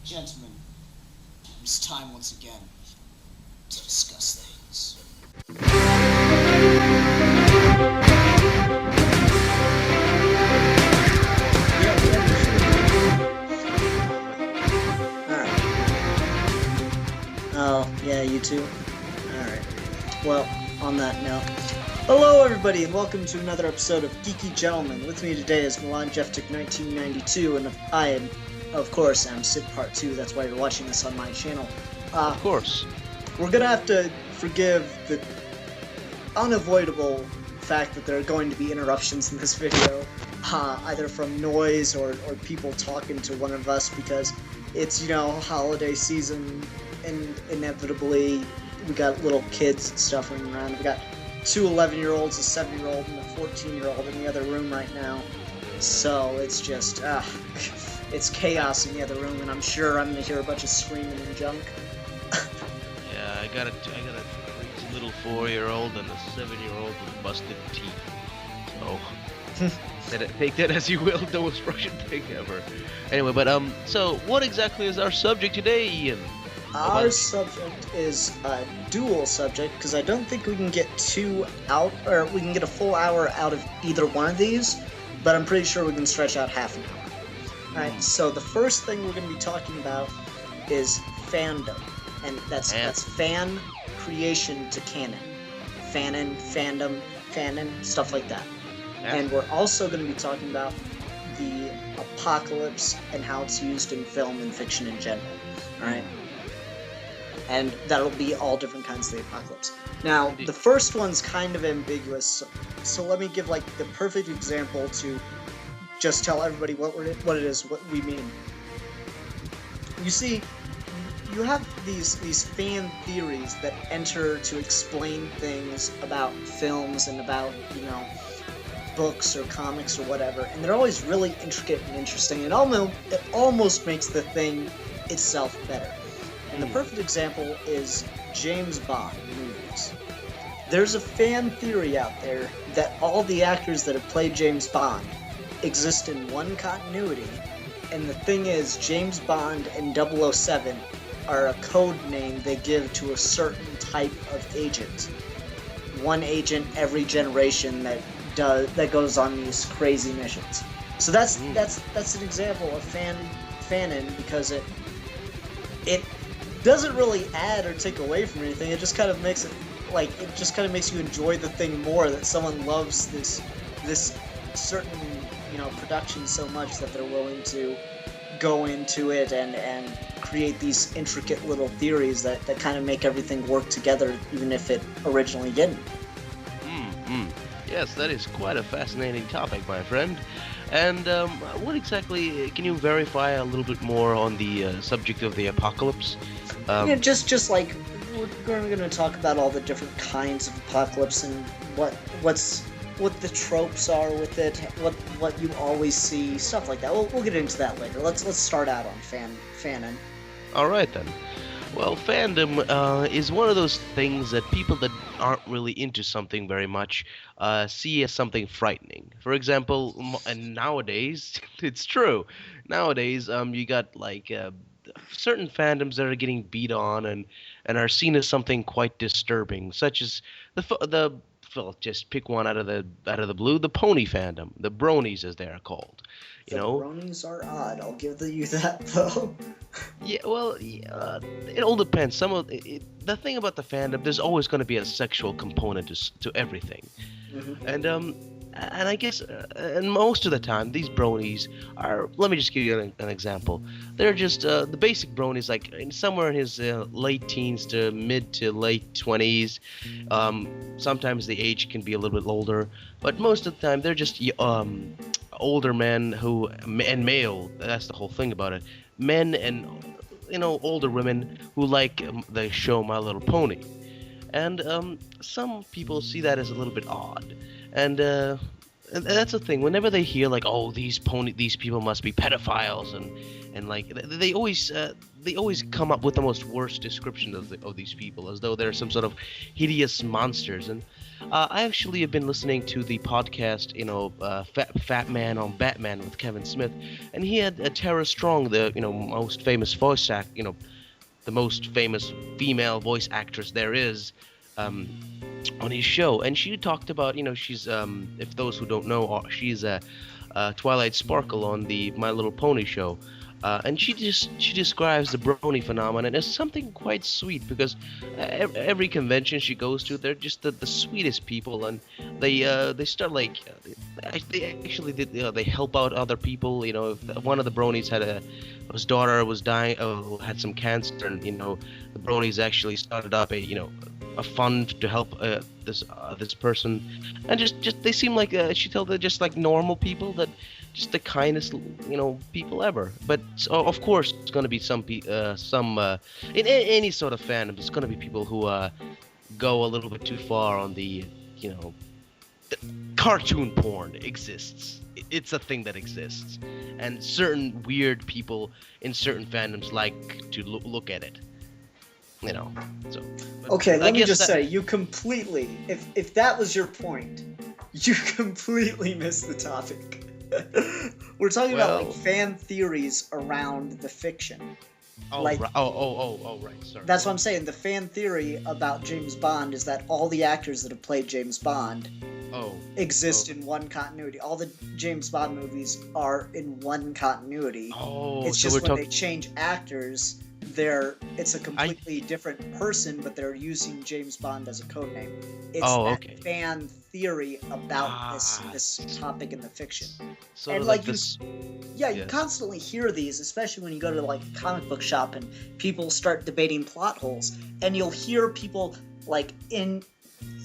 Gentlemen, it's time once again to discuss things. Oh, yeah, you too? Alright. Well, on that note, hello everybody and welcome to another episode of Geeky Gentlemen. With me today is Milan Jeftic 1992 and I am, of course, am Sid Part 2. That's why you're watching this on my channel. Of course. We're gonna have to forgive the unavoidable fact that there are going to be interruptions in this video, either from noise or people talking to one of us because it's, holiday season. And inevitably, we got little kids and stuff running around. We got two 11-year-olds, a 7-year-old, and a 14-year-old in the other room right now. So it's just, it's chaos in the other room, and I'm sure I'm gonna hear a bunch of screaming and junk. Yeah, I got a crazy little 4-year-old and a 7-year-old with busted teeth. So, take that as you will. The most Russian thing ever. Anyway, but so what exactly is our subject today, Ian? Our subject is a dual subject, because I don't think we can get we can get a full hour out of either one of these, but I'm pretty sure we can stretch out half an hour. Alright, so the first thing we're going to be talking about is fandom, and that's fan creation to canon. Fanon, fandom, fanon, stuff like that. And we're also going to be talking about the apocalypse and how it's used in film and fiction in general. Alright? And that'll be all different kinds of the apocalypse. Now, the first one's kind of ambiguous, so let me give, the perfect example to just tell everybody what it is, what we mean. You see, you have these fan theories that enter to explain things about films and about, books or comics or whatever, and they're always really intricate and interesting, and it almost makes the thing itself better. And the perfect example is James Bond movies. There's a fan theory out there that all the actors that have played James Bond exist in one continuity, and the thing is, James Bond and 007 are a code name they give to a certain type of agent. One agent every generation that goes on these crazy missions. So that's an example of fanon, because it doesn't really add or take away from anything. It just kind of makes you enjoy the thing more, that someone loves this certain production so much that they're willing to go into it and create these intricate little theories that kind of make everything work together, even if it originally didn't. Yes, that is quite a fascinating topic, my friend. And what exactly, can you verify a little bit more on the subject of the apocalypse? Just like, we're going to talk about all the different kinds of apocalypse and what the tropes are with it, what you always see, stuff like that. We'll get into that later. Let's start out on fanon. All right then. Well, fandom is one of those things that people that aren't really into something very much see as something frightening. For example, and nowadays, it's true. Nowadays, you got certain fandoms that are getting beat on and are seen as something quite disturbing, such as well, just pick one out of the blue, the pony fandom, the bronies as they are called. The bronies are odd. I'll give you that though. Yeah, well, it all depends. The thing about the fandom, there's always going to be a sexual component to everything, and I guess, and most of the time, these bronies are. Let me just give you an example. They're just the basic bronies, like somewhere in his late teens to mid to late 20s. Sometimes the age can be a little bit older, but most of the time they're just older men and male. That's the whole thing about it. Men and older women who like the show My Little Pony, and some people see that as a little bit odd, and and that's the thing. Whenever they hear like, oh, these people must be pedophiles, and like they always come up with the most worst description of these people, as though they're some sort of hideous monsters. And I actually have been listening to the podcast, Fat Man on Batman with Kevin Smith, and he had Tara Strong, the most famous the most famous female voice actress there is. Um, on his show, and she talked about, she's if those who don't know, she's Twilight Sparkle on the My Little Pony show, and she describes the brony phenomenon as something quite sweet, because every convention she goes to, they're just the sweetest people, and they start like they actually did, they help out other people. If one of the bronies his daughter was dying, had some cancer, and the bronies actually started up a fund to help this person, and just they seem like she told they're just like normal people, that just the kindest people ever. But of course it's gonna be some in any sort of fandom, it's gonna be people who go a little bit too far on the cartoon porn exists. It's a thing that exists, and certain weird people in certain fandoms like to look at it. So. Okay, let me just that... say, you completely, if that was your point, you completely missed the topic. We're talking about like fan theories around the fiction. Oh, like, right. Right. Sorry. That's what I'm saying. The fan theory about James Bond is that all the actors that have played James Bond exist in one continuity. All the James Bond movies are in one continuity. It's so just when they change actors, it's a completely different person, but they're using James Bond as a code name. It's fan theory about this topic in the fiction. Sort and of like this. You constantly hear these, especially when you go to like a comic book shop and people start debating plot holes, and you'll hear people like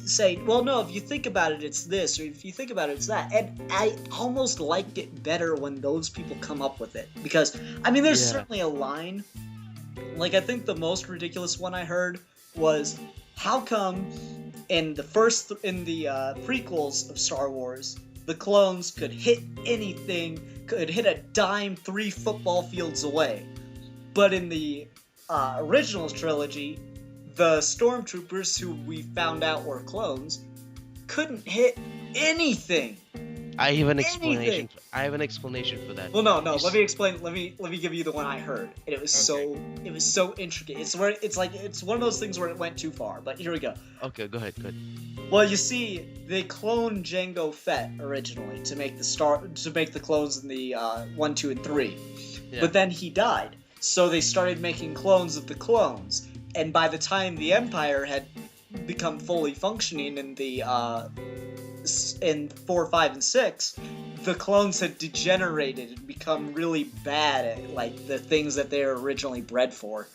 say, well, no, if you think about it, it's this, or if you think about it, it's that. And I almost liked it better when those people come up with it, because there's certainly a line. Like, I think the most ridiculous one I heard was, how come in the prequels of Star Wars, the clones could hit anything, could hit a dime 3 football fields away, but in the original trilogy, the stormtroopers, who we found out were clones, couldn't hit anything. I have an explanation. I have an explanation for that. Well, no. Let me explain. Let me give you the one I heard, and it was so intricate. It's one of those things where it went too far. But here we go. Okay, go ahead. Well, you see, they cloned Jango Fett originally to make the clones in the 1, 2, and 3, but then he died, so they started making clones of the clones, and by the time the Empire had become fully functioning in 4, 5, and 6, the clones had degenerated and become really bad at like the things that they were originally bred for.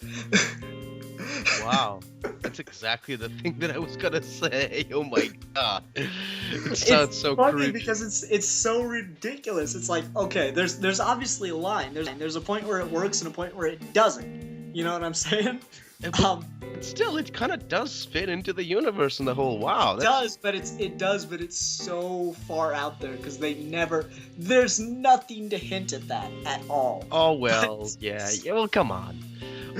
Wow, that's exactly the thing that I was gonna say. Oh my god, it sounds so funny creepy because it's so ridiculous. It's like, okay, there's obviously a line. There's a point where it works and a point where it doesn't. You know what I'm saying? But still, it kind of does fit into the universe and the whole. Wow, it does, but it's so far out there because there's nothing to hint at that at all. Oh well, yeah. Well, come on.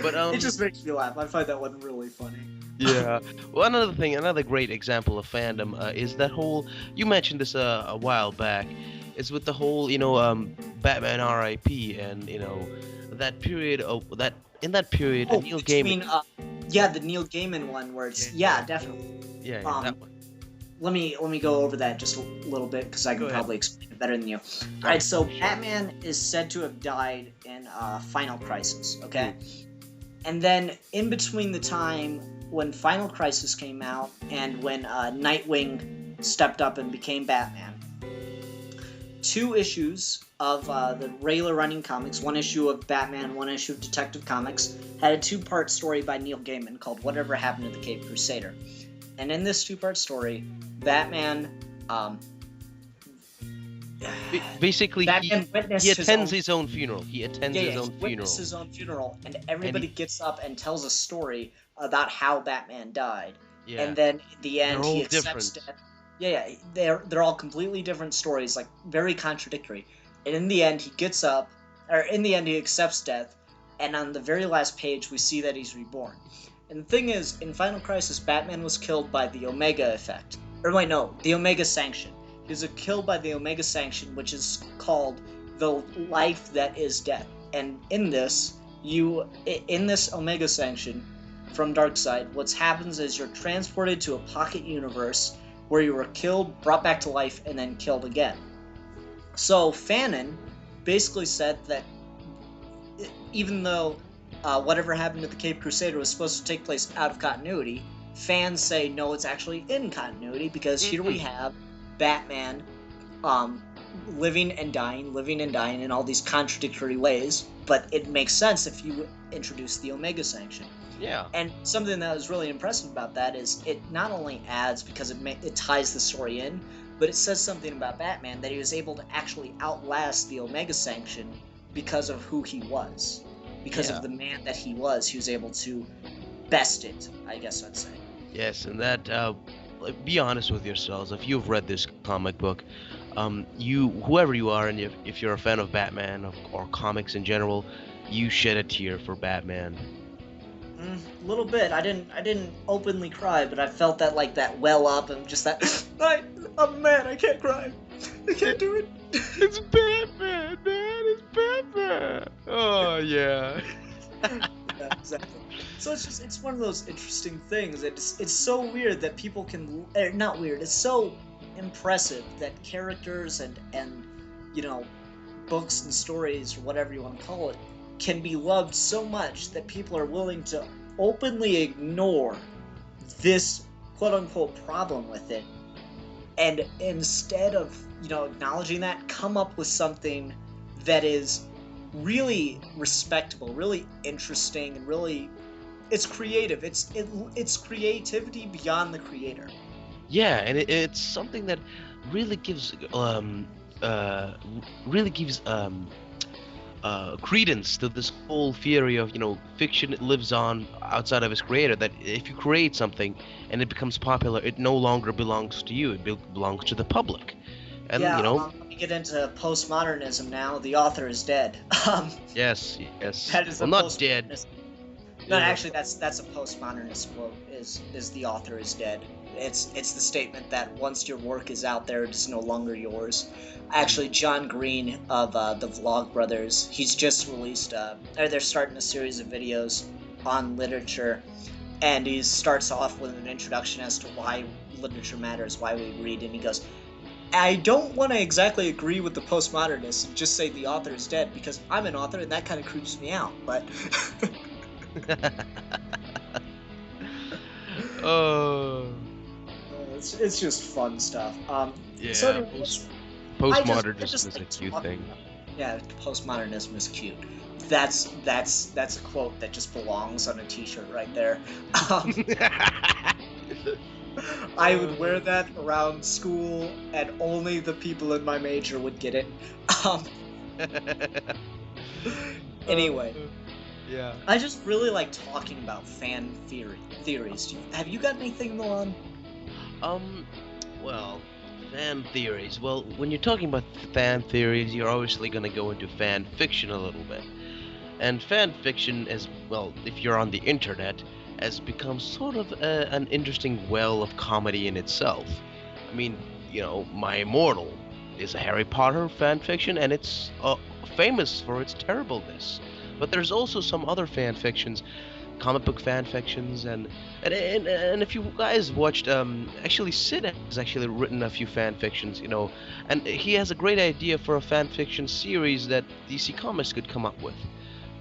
But it just makes me laugh. I find that one really funny. Yeah. Well, another great example of fandom is that whole. You mentioned this a while back. Is with the whole, Batman R.I.P. and that period of that. In that period, Neil Gaiman. The Neil Gaiman one where it's definitely. Yeah, that one. Let me go over that just a little bit because I can probably explain it better than you. All right, so Batman is said to have died in Final Crisis. Okay, and then in between the time when Final Crisis came out and when Nightwing stepped up and became Batman, 2 issues of the regular running comics, 1 issue of Batman, 1 issue of Detective Comics, had a 2-part story by Neil Gaiman called Whatever Happened to the Caped Crusader. And in this 2-part story, Batman basically Batman he attends his own funeral. He attends his own funeral. Witnesses his own funeral, and everybody gets up and tells a story about how Batman died. Yeah. And then at the end, he accepts death. Yeah, they're all completely different stories, like very contradictory. And in the end, he gets up, or in the end, he accepts death. And on the very last page, we see that he's reborn. And the thing is, in Final Crisis, Batman was killed by the Omega Effect, or wait, no, the Omega Sanction. He was killed by the Omega Sanction, which is called the life that is death. And in this, in this Omega Sanction from Darkseid, what happens is you're transported to a pocket universe where you were killed, brought back to life, and then killed again. So Fanon basically said that even though whatever happened to the Cape Crusader was supposed to take place out of continuity, fans say no, it's actually in continuity, because here we have Batman living and dying in all these contradictory ways, but it makes sense if you introduce the Omega Sanction. Yeah. And something that was really impressive about that is it not only adds, because it ties the story in, but it says something about Batman, that he was able to actually outlast the Omega Sanction because of who he was. Because of the man that he was able to best it, I guess I'd say. Yes, and that, be honest with yourselves. If you've read this comic book, whoever you are, and if you're a fan of Batman or comics in general, you shed a tear for Batman. A little bit. I didn't openly cry, but I felt that that well up and just that. I'm mad. I can't cry. I can't do it. It's Batman, man. It's Batman. Oh yeah. Yeah, exactly. So it's one of those interesting things. It's so weird that people can not weird. It's so impressive that characters and books and stories, or whatever you want to call it, can be loved so much that people are willing to openly ignore this quote-unquote problem with it, and instead of acknowledging that, come up with something that is really respectable, really interesting, and really it's creative. It's creativity beyond the creator. Yeah, and it's something that really gives really gives credence to this whole theory of fiction lives on outside of its creator. That if you create something and it becomes popular, it no longer belongs to you. It belongs to the public. And Yeah, let me get into postmodernism now. The author is dead. Yes. That is Well, a not dead. postmodernist. No, actually, that's a postmodernist quote. Is the author is dead? It's the statement that once your work is out there, it's no longer yours. Actually, John Green of the Vlog Brothers, he's just released. Or they're starting a series of videos on literature, and he starts off with an introduction as to why literature matters, why we read, and he goes, I don't want to exactly agree with the postmodernists and just say the author is dead, because I'm an author and that kind of creeps me out, but... Oh. It's just fun stuff. Yeah, so anyway, postmodernism is like a cute thing. Yeah, postmodernism is cute. That's a quote that just belongs on a t-shirt right there. I would wear that around school, and only the people in my major would get it. Anyway, yeah. I just really like talking about fan theories. Have you got anything, Milan? Well, fan theories. Well, when you're talking about fan theories, you're obviously going to go into fan fiction a little bit. And fan fiction, as well, if you're on the internet, has become sort of an interesting well of comedy in itself. I mean, My Immortal is a Harry Potter fan fiction, and it's famous for its terribleness. But there's also some other fan fictions, comic book fan fictions, and if you guys watched, actually Sid has actually written a few fan fictions, and he has a great idea for a fan fiction series that DC Comics could come up with.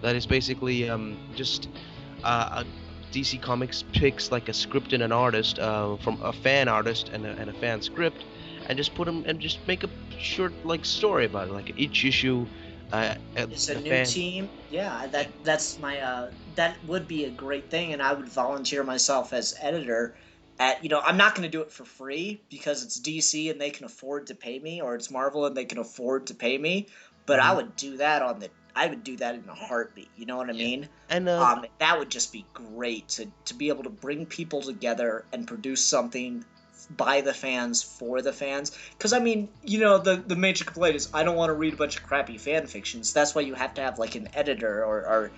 That is basically just DC Comics picks like a script and an artist from a fan artist and a fan script, and just put them and just make a short story about it, like each issue. It's a new team. Yeah, that's my that would be a great thing, and I would volunteer myself as editor. I'm not going to do it for free because it's DC and they can afford to pay me, or it's Marvel and they can afford to pay me. But I would do that I would do that in a heartbeat. You know what I mean? And that would just be great to be able to bring people together and produce something by the fans for the fans. Because I mean, you know, the major complaint is I don't want to read a bunch of crappy fan fictions. That's why you have to have like an editor, or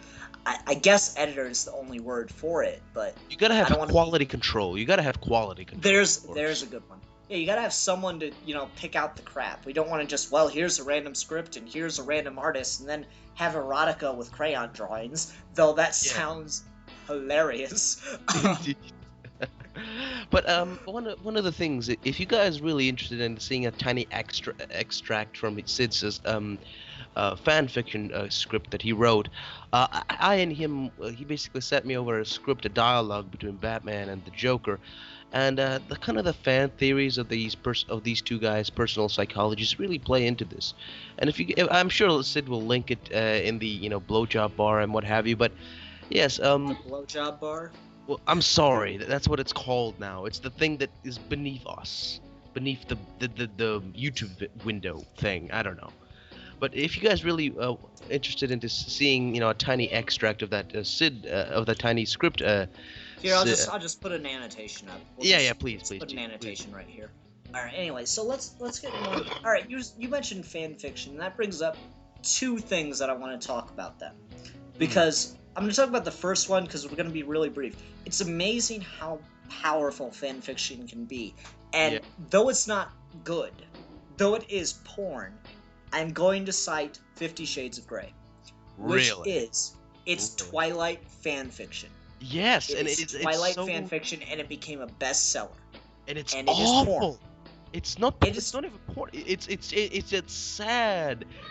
I guess editor is the only word for it. But You gotta have I don't want quality control. You gotta have quality control. there's a good one. Yeah, you gotta have someone to, you know, pick out the crap. We don't want to just, well, here's a random script and here's a random artist and then have erotica with crayon drawings. Though that sounds hilarious. But one of the things, if you guys really interested in seeing a tiny extract from Sid's fan fiction script that he wrote, I and him, he basically sent me over a script, a dialogue between Batman and the Joker, and the kind of the fan theories of these two guys' personal psychologies really play into this. And I'm sure Sid will link it in the blowjob bar and what have you. But yes, Blowjob bar. well, I'm sorry. That's what it's called now. It's the thing that is beneath us, beneath the YouTube window thing. I don't know. But if you guys really interested in seeing, a tiny extract of that of the tiny script. Here, I'll just put an annotation up. Please. Put an annotation right here. All right. Anyway, so let's get more. All right, you mentioned fan fiction, and that brings up two things that I want to talk about then, because I'm going to talk about the first one because we're going to be really brief. It's amazing how powerful fan fiction can be, and though it's not good, though it is porn, I'm going to cite 50 Shades of Grey, which it's Twilight fan fiction. Yes, it's Twilight fan fiction, and it became a bestseller. And it's and awful. It is porn. It's not. It's not even porn. It's a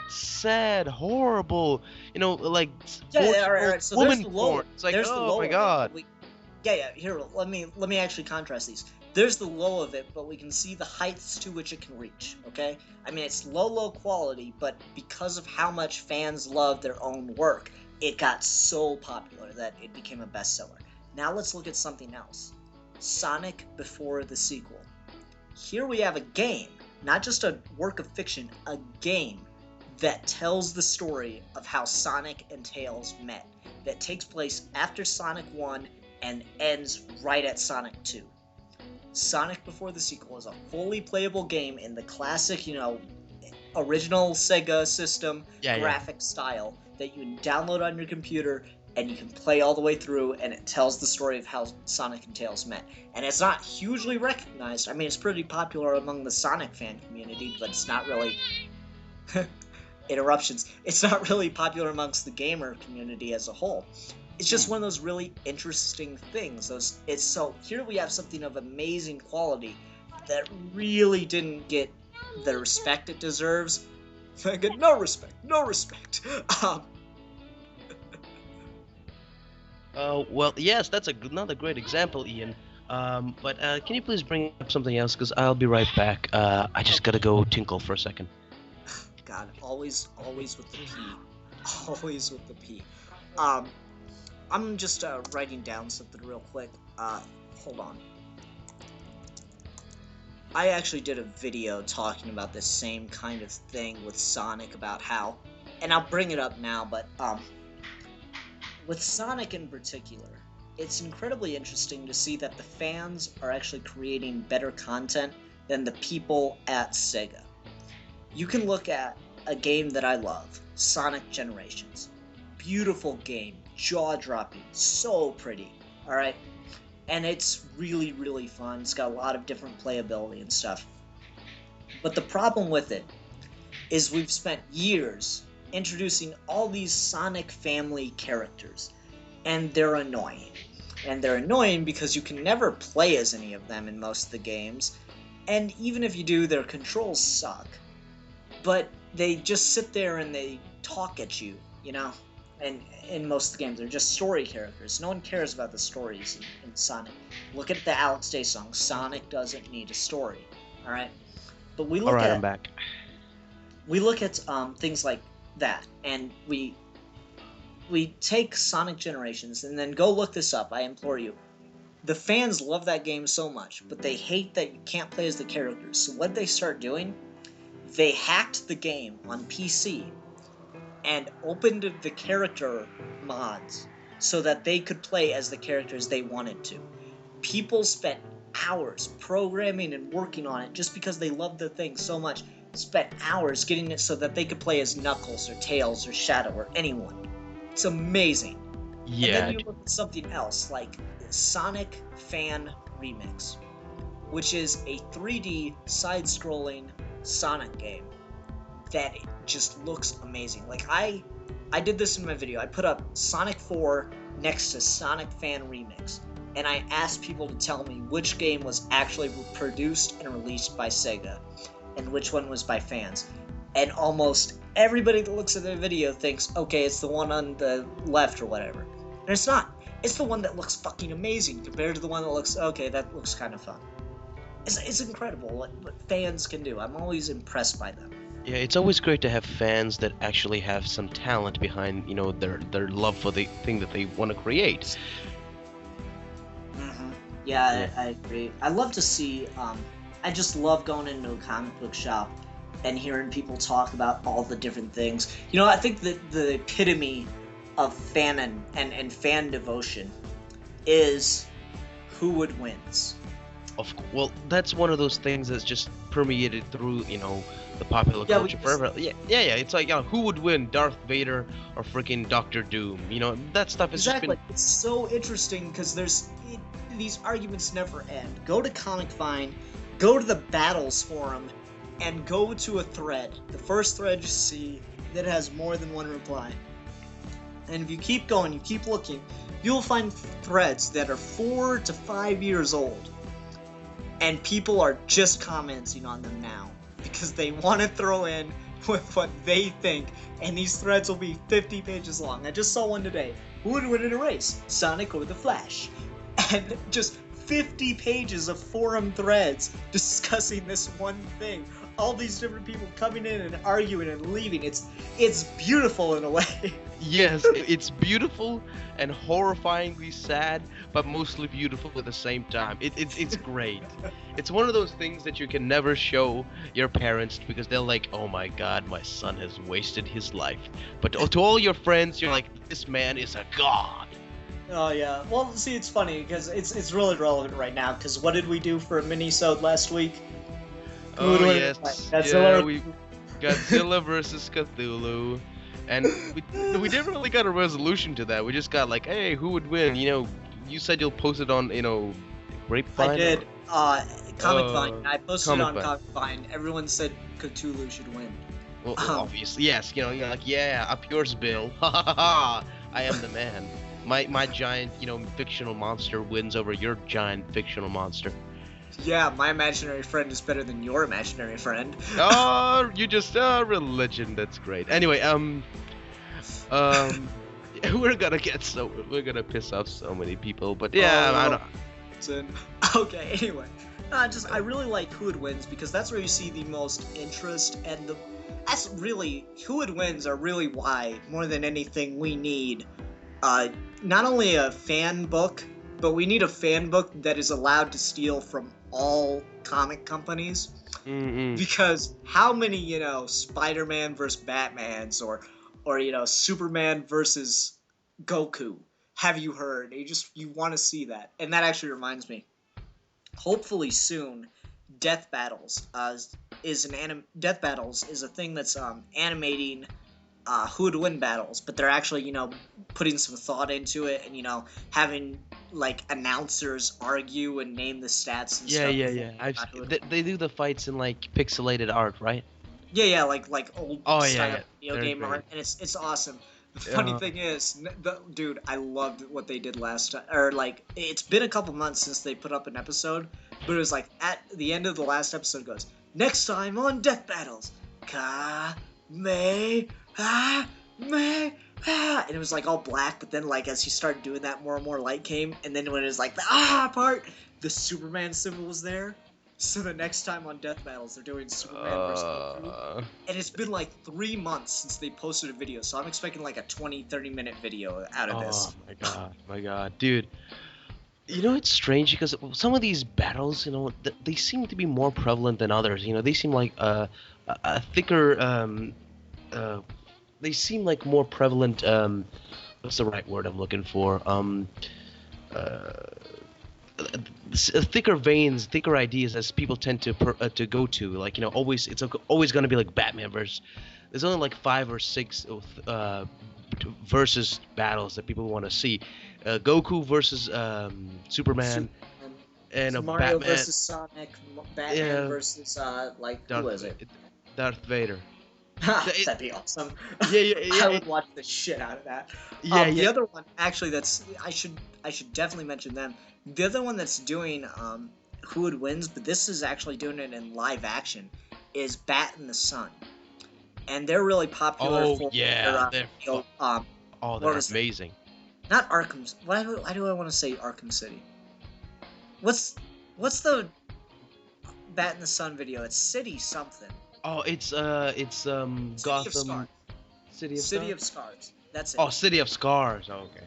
sad, horrible. Like all right. So woman there's the low. porn. It's like, there's oh the low my god. Here, let me actually contrast these. There's the low of it, but we can see the heights to which it can reach. Okay, I mean it's low quality, but because of how much fans love their own work, it got so popular that it became a bestseller. Now let's look at something else. Sonic before the sequel. Here we have a game, not just a work of fiction, a game that tells the story of how Sonic and Tails met, that takes place after Sonic 1 and ends right at Sonic 2. Sonic before the sequel is a fully playable game in the classic, original Sega system graphic style that you can download on your computer and you can play all the way through, and it tells the story of how Sonic and Tails met. And it's not hugely recognized. I mean, it's pretty popular among the Sonic fan community, but it's not really... interruptions. It's not really popular amongst the gamer community as a whole. It's just one of those really interesting things. So here we have something of amazing quality that really didn't get the respect it deserves. I get no respect. Well, yes, that's another great example, Ian. But can you please bring up something else? Because I'll be right back. I just gotta go tinkle for a second. God, always with the P. Always with the P. I'm just writing down something real quick. Hold on. I actually did a video talking about this same kind of thing with Sonic, about how, and I'll bring it up now, but with Sonic in particular, it's incredibly interesting to see that the fans are actually creating better content than the people at Sega. You can look at a game that I love, Sonic Generations. Beautiful game, jaw-dropping, so pretty, alright? And it's really, really fun. It's got a lot of different playability and stuff. But the problem with it is we've spent years introducing all these Sonic family characters, and they're annoying. And they're annoying because you can never play as any of them in most of the games, and even if you do, their controls suck. But they just sit there and they talk at you, and in most of the games, they're just story characters. No one cares about the stories in Sonic. Look at the Alex Day song, Sonic doesn't need a story, alright? But we look Alright, I'm back. We look at things like that, and we take Sonic Generations, and then go look this up, I implore you. The fans love that game so much, but they hate that you can't play as the characters. So what did they start doing? They hacked the game on PC and opened the character mods so that they could play as the characters they wanted to. People spent hours programming and working on it just because they love the thing so much. Spent hours getting it so that they could play as Knuckles or Tails or Shadow or anyone. It's amazing. And then Yeah. you look at something else like Sonic Fan Remix, which is a 3D side-scrolling Sonic game that it just looks amazing. Like I did this in my video. I put up Sonic 4 next to Sonic Fan Remix, and I asked people to tell me which game was actually produced and released by Sega and which one was by fans. And almost everybody that looks at the video thinks, okay, it's the one on the left or whatever. And it's not. It's the one that looks fucking amazing compared to the one that looks, okay, that looks kind of fun. It's incredible what fans can do. I'm always impressed by them. Yeah, it's always great to have fans that actually have some talent behind, their love for the thing that they want to create. Mm-hmm. Yeah, I agree. I love to see, I just love going into a comic book shop and hearing people talk about all the different things. I think that the epitome of fanon and fan devotion is who would wins. Well, that's one of those things that's just permeated through, the popular culture forever. Yeah. It's like, who would win, Darth Vader or freaking Doctor Doom? That stuff is exactly. It's so interesting because these arguments never end. Go to Comic Vine, go to the Battles forum, and go to a thread. The first thread you see that has more than one reply. And if you keep going, you keep looking, you'll find threads that are 4 to 5 years old. And people are just commenting on them now because they want to throw in with what they think, and these threads will be 50 pages long. I just saw one today. Who would win in a race, Sonic or the Flash? And just 50 pages of forum threads discussing this one thing. All these different people coming in and arguing and leaving. It's beautiful in a way. Yes, it's beautiful and horrifyingly sad, but mostly beautiful at the same time. It's great. It's one of those things that you can never show your parents because they're like, oh my god, my son has wasted his life. But to all your friends, you're like, this man is a god. Oh yeah. Well, see, it's funny because it's really relevant right now. Because what did we do for a mini-sode last week? Oh yes, Godzilla versus Cthulhu. And we never really got a resolution to that. We just got like, hey, who would win? You said you'll post it on, Grapevine. I did. Comic Vine. I posted it on Comic Vine. Everyone said Cthulhu should win. Well, obviously, yes. You're like, yeah, up yours, Bill. Ha ha ha! I am the man. My giant, fictional monster wins over your giant fictional monster. Yeah, my imaginary friend is better than your imaginary friend. Oh, you just religion. That's great. Anyway, we're gonna piss off so many people. But yeah, I don't. Okay. Anyway, I really like Who It Wins because that's where you see the most interest and that's really Who It Wins are really why more than anything we need, not only a fan book. But we need a fan book that is allowed to steal from all comic companies. Mm-mm. Because how many, Spider-Man versus Batmans or Superman versus Goku have you heard? You want to see that. And that actually reminds me. Hopefully soon, Death Battles is a thing that's animating Who Would Win battles, but they're actually, putting some thought into it and, having, like, announcers argue and name the stats and stuff. Yeah. They do the fights in, like, pixelated art, right? Yeah, like old style video game great. art, and it's awesome. The funny thing is, dude, I loved what they did last time, or, like, it's been a couple months since they put up an episode, but it was, like, at the end of the last episode it goes, next time on Death Battles, and it was like all black, but then like as he started doing that, more and more light came, and then when it was like the part, the Superman symbol was there. So the next time on Death Battles, they're doing Superman versus Goku. And it's been like 3 months since they posted a video, so I'm expecting like a 20-30 minute video out of this. Oh my god, dude. It's strange because some of these battles, they seem to be more prevalent than others. They seem like a thicker, they seem like more prevalent, what's the right word I'm looking for? thicker veins, thicker ideas as people tend to go to. Like, always always gonna be like Batman versus. There's only like 5 or 6 versus battles that people want to see. Goku versus Superman Superman, and a Mario Batman. versus Sonic, Batman Yeah, versus who Darth is it? Darth Vader. Ha, It- that'd be awesome. yeah, yeah, I yeah, would watch the shit out of that. yeah, The yeah. other one, actually, that's I should definitely mention them. The other one that's doing Who Would Wins, but this is actually doing it in live action, is Bat in the Sun, and they're really popular Oh for their yeah, they're oh, what they're was it? amazing. Not Arkham. Why do I want to say Arkham City? What's the Bat in the Sun video? It's City something. Oh, it's City of Gotham Scars. City of City Stars. of Scars. That's it. Oh, City of Scars. Oh, okay.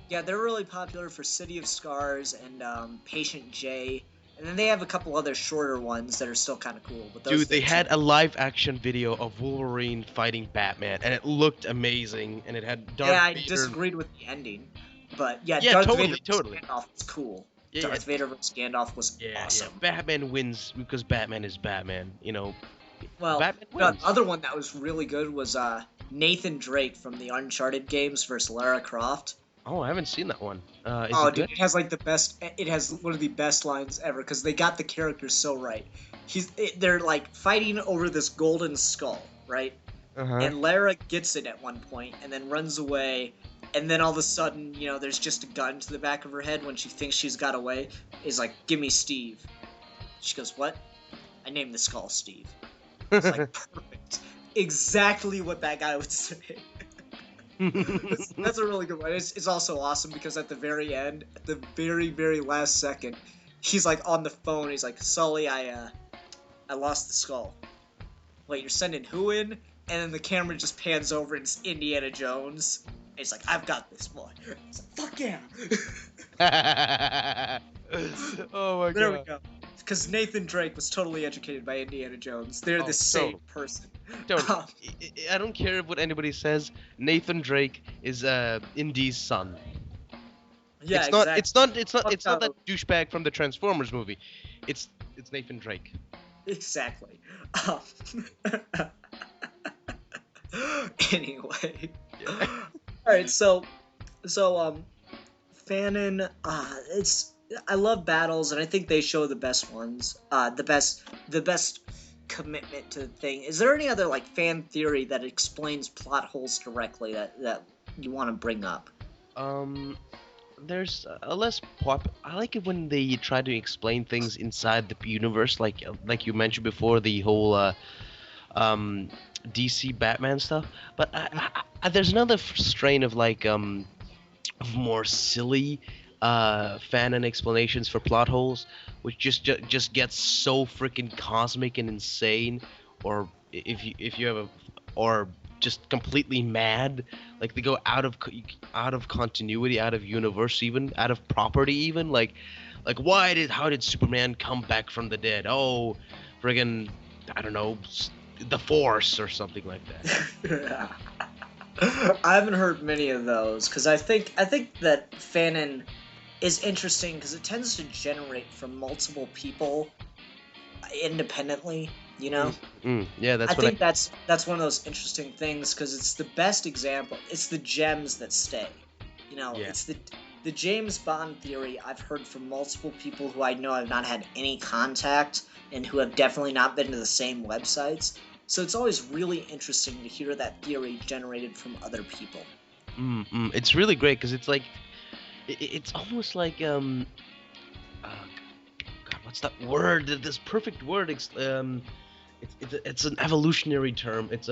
Yeah, they're really popular for City of Scars and Patient J. And then they have a couple other shorter ones that are still kind of cool. But those Dude, are they the had two. a live action video of Wolverine fighting Batman, and it looked amazing, and it had Darth Yeah, I Vader. disagreed with the ending. But yeah, Yeah, Darth totally, Vader totally. versus Gandalf was cool. Yeah, Darth Vader versus Gandalf was yeah, awesome. yeah. Batman wins because Batman is Batman. Well, Batman the wins. other one that was really good was Nathan Drake from the Uncharted games versus Lara Croft. Oh, I haven't seen that one. Is Oh, it dude, good? it has like the best. It has one of the best lines ever because they got the characters so right. They're like fighting over this golden skull, right? Uh-huh. And Lara gets it at one point and then runs away. And then all of a sudden, there's just a gun to the back of her head when she thinks she's got away. Is like, "Give me Steve." She goes, "What?" "I named the skull Steve." It's like perfect, exactly what that guy would say. That's a really good one. It's also awesome because at the very end, at the very very last second, he's like on the phone. He's like, "Sully, I lost the skull." "Wait, you're sending who in?" And then the camera just pans over and it's Indiana Jones. And he's like, "I've got this boy." It's like, "Fuck yeah!" Oh my There we god. go. Because Nathan Drake was totally educated by Indiana Jones. They're the same totally. person. Don't. Um, I don't care what anybody says. Nathan Drake is Indy's son. yeah, It's not. exactly. It's not that douchebag from the Transformers movie. It's Nathan Drake. Exactly. Um, anyway. Yeah. All right, so Fanon, I love battles, and I think they show the best ones. The best commitment to the thing. Is there any other like fan theory that explains plot holes directly that you want to bring up? There's a less pop. I like it when they try to explain things inside the universe, like you mentioned before, the whole DC Batman stuff. But there's another strain of of more silly fanon explanations for plot holes, which just gets so freaking cosmic and insane, or if you have a or just completely mad, like they go out of continuity, out of universe, even out of property, even like how did Superman come back from the dead? Oh, friggin' I don't know, the Force or something like that. I haven't heard many of those because I think that Fanon is interesting because it tends to generate from multiple people independently. Yeah, that's I what think that's one of those interesting things because it's the best example. It's the gems that stay. Yeah. It's the James Bond theory I've heard from multiple people who I know have not had any contact and who have definitely not been to the same websites. So it's always really interesting to hear that theory generated from other people. It's really great because it's like it's almost like God, what's that word? This perfect word. It's an evolutionary term. It's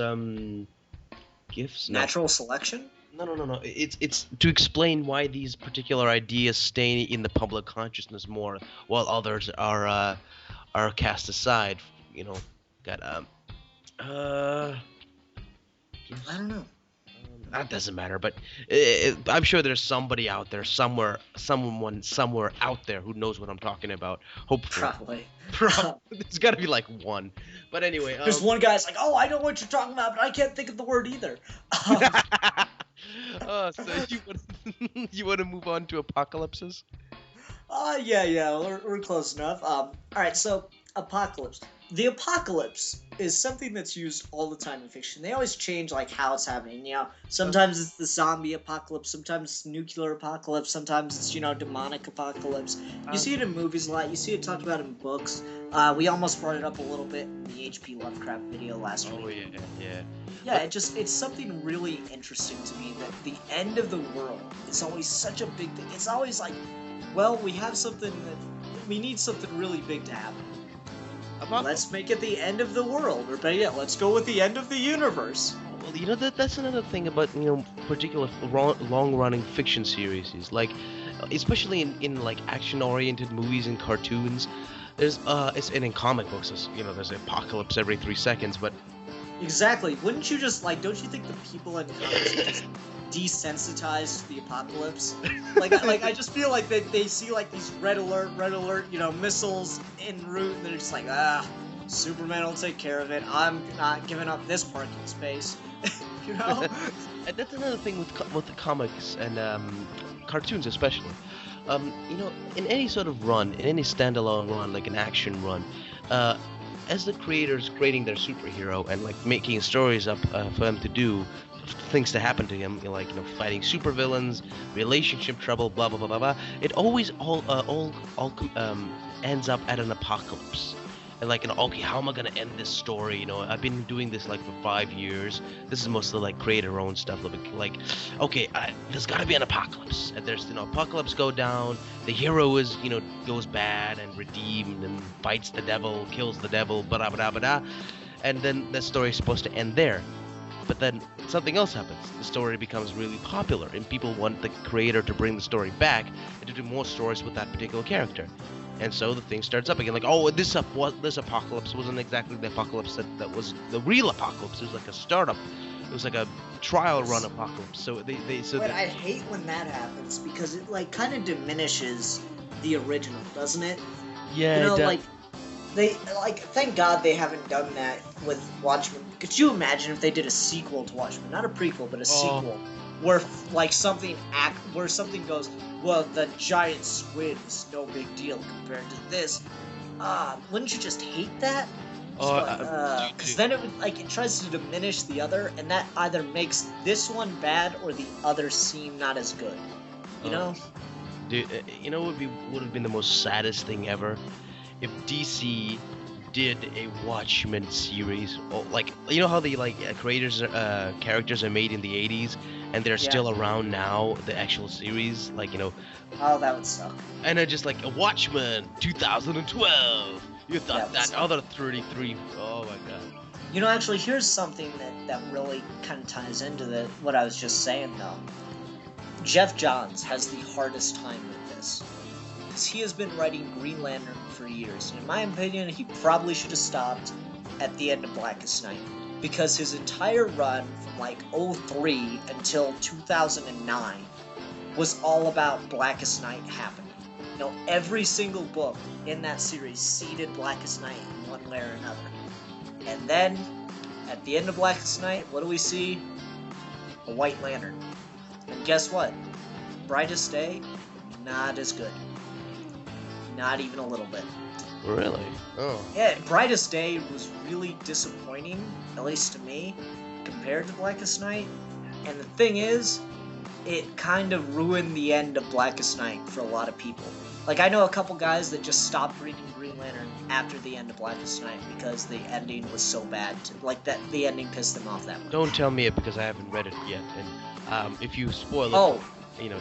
gifts. No. Natural selection? No. It's to explain why these particular ideas stay in the public consciousness more, while others are cast aside. Got I don't know. that doesn't matter, but I'm sure there's somebody out there somewhere, someone somewhere out there who knows what I'm talking about. Hopefully. Probably. There's got to be like one. But anyway, There's one guy's like, "Oh, I know what you're talking about, but I can't think of the word either." So you want to move on to apocalypses? Yeah, we're close enough. All right, so apocalypse. The apocalypse is something that's used all the time in fiction. They always change like how it's happening. Sometimes it's the zombie apocalypse, sometimes it's nuclear apocalypse, sometimes it's demonic apocalypse. You see it in movies a lot. You see it talked about in books. We almost brought it up a little bit in the H.P. Lovecraft video last week. Oh yeah. Yeah, it's something really interesting to me that the end of the world is always such a big thing. It's always like, well, we need something really big to happen. Let's make it the end of the world, or better yet, let's go with the end of the universe. Well, that's another thing about particular long-running fiction series is like, especially in like action-oriented movies and cartoons. There's and in comic books, there's an apocalypse every 3 seconds, but. Exactly. Wouldn't you just don't you think the people in comics are just desensitized to the apocalypse? I just feel like they see like these red alert, missiles en route, and they're just like, Superman will take care of it. I'm not giving up this parking space. And that's another thing with the comics and cartoons especially. In any sort of run, in any standalone run, like an action run, as the creators creating their superhero and like making stories up for them to do, things to happen to him, fighting supervillains, relationship trouble, blah blah blah blah blah. It always all ends up at an apocalypse. And okay, how am I gonna end this story? I've been doing this like for 5 years. This is mostly like creator-owned stuff. Okay, there's gotta be an apocalypse, and there's apocalypse go down. The hero is goes bad and redeemed and fights the devil, kills the devil, blah blah blah blah, and then the story is supposed to end there. But then something else happens. The story becomes really popular, and people want the creator to bring the story back and to do more stories with that particular character. And so the thing starts up again, this apocalypse wasn't exactly the apocalypse that was the real apocalypse. It was like a startup. It was like a trial run apocalypse. So I hate when that happens because it kind of diminishes the original, doesn't it? Yeah. Thank God they haven't done that with Watchmen. Could you imagine if they did a sequel to Watchmen, not a prequel, but a sequel, where something goes, well, the giant squid is no big deal compared to this. Wouldn't you just hate that? Because then it tries to diminish the other, and that either makes this one bad or the other seem not as good. Dude, would have been the most saddest thing ever if DC did a Watchmen series, or how the characters are made in the 80s and they're still around now, the actual series, Oh, that would suck. And just like a Watchmen 2012. You thought that other 33. Oh my god. Actually, here's something that really kind of ties into what I was just saying though. Jeff Johns has the hardest time with this. He has been writing Green Lantern for years, and in my opinion, he probably should have stopped at the end of Blackest Night, because his entire run from 03 until 2009 was all about Blackest Night happening. Every single book in that series seeded Blackest Night in one way or another. And then, at the end of Blackest Night, what do we see? A White Lantern. And guess what? Brightest Day, not as good. Not even a little bit. Really? Oh. Yeah, Brightest Day was really disappointing, at least to me, compared to Blackest Night. And the thing is, it kind of ruined the end of Blackest Night for a lot of people. I know a couple guys that just stopped reading Green Lantern after the end of Blackest Night because the ending was so bad. The ending pissed them off that much. Don't tell me it because I haven't read it yet. And if you spoil it...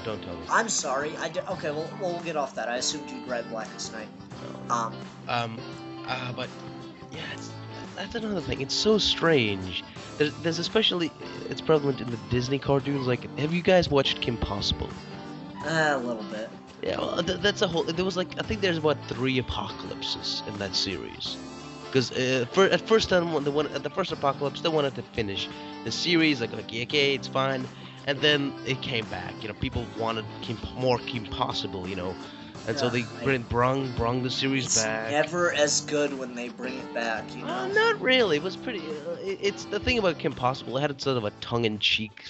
don't tell me. I'm sorry. Okay, we'll get off that. I assumed you'd read Blackest Night. But yeah, that's another thing. It's so strange. There's especially it's prevalent in the Disney cartoons. Have you guys watched Kim Possible? A little bit. Yeah, well, that's a whole. There was I think there's about 3 apocalypses in that series. Because at first, at the first apocalypse, they wanted to finish the series. Okay, it's fine. And then it came back. People wanted more Kim Possible. And so they brung the series back. It's never as good when they bring it back. Not really. It was pretty. It's the thing about Kim Possible. It had sort of a tongue-in-cheek,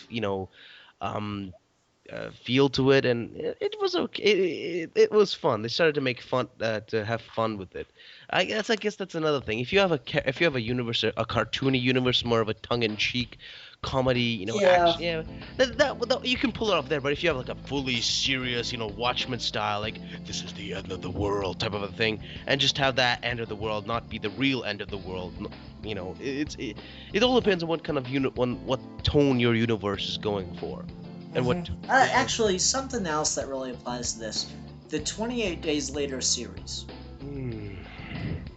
feel to it, and it was okay. It was fun. They started to make fun to have fun with it. I guess that's another thing. If you have a universe, a cartoony universe, more of a tongue-in-cheek comedy, Yeah. action, yeah, you can pull it off there. But if you have like a fully serious, Watchmen style, like this is the end of the world type of a thing, and just have that end of the world not be the real end of the world, it all depends on what kind of what tone your universe is going for, and what. Yeah. Actually, something else that really applies to this, the 28 Days Later series. Hmm.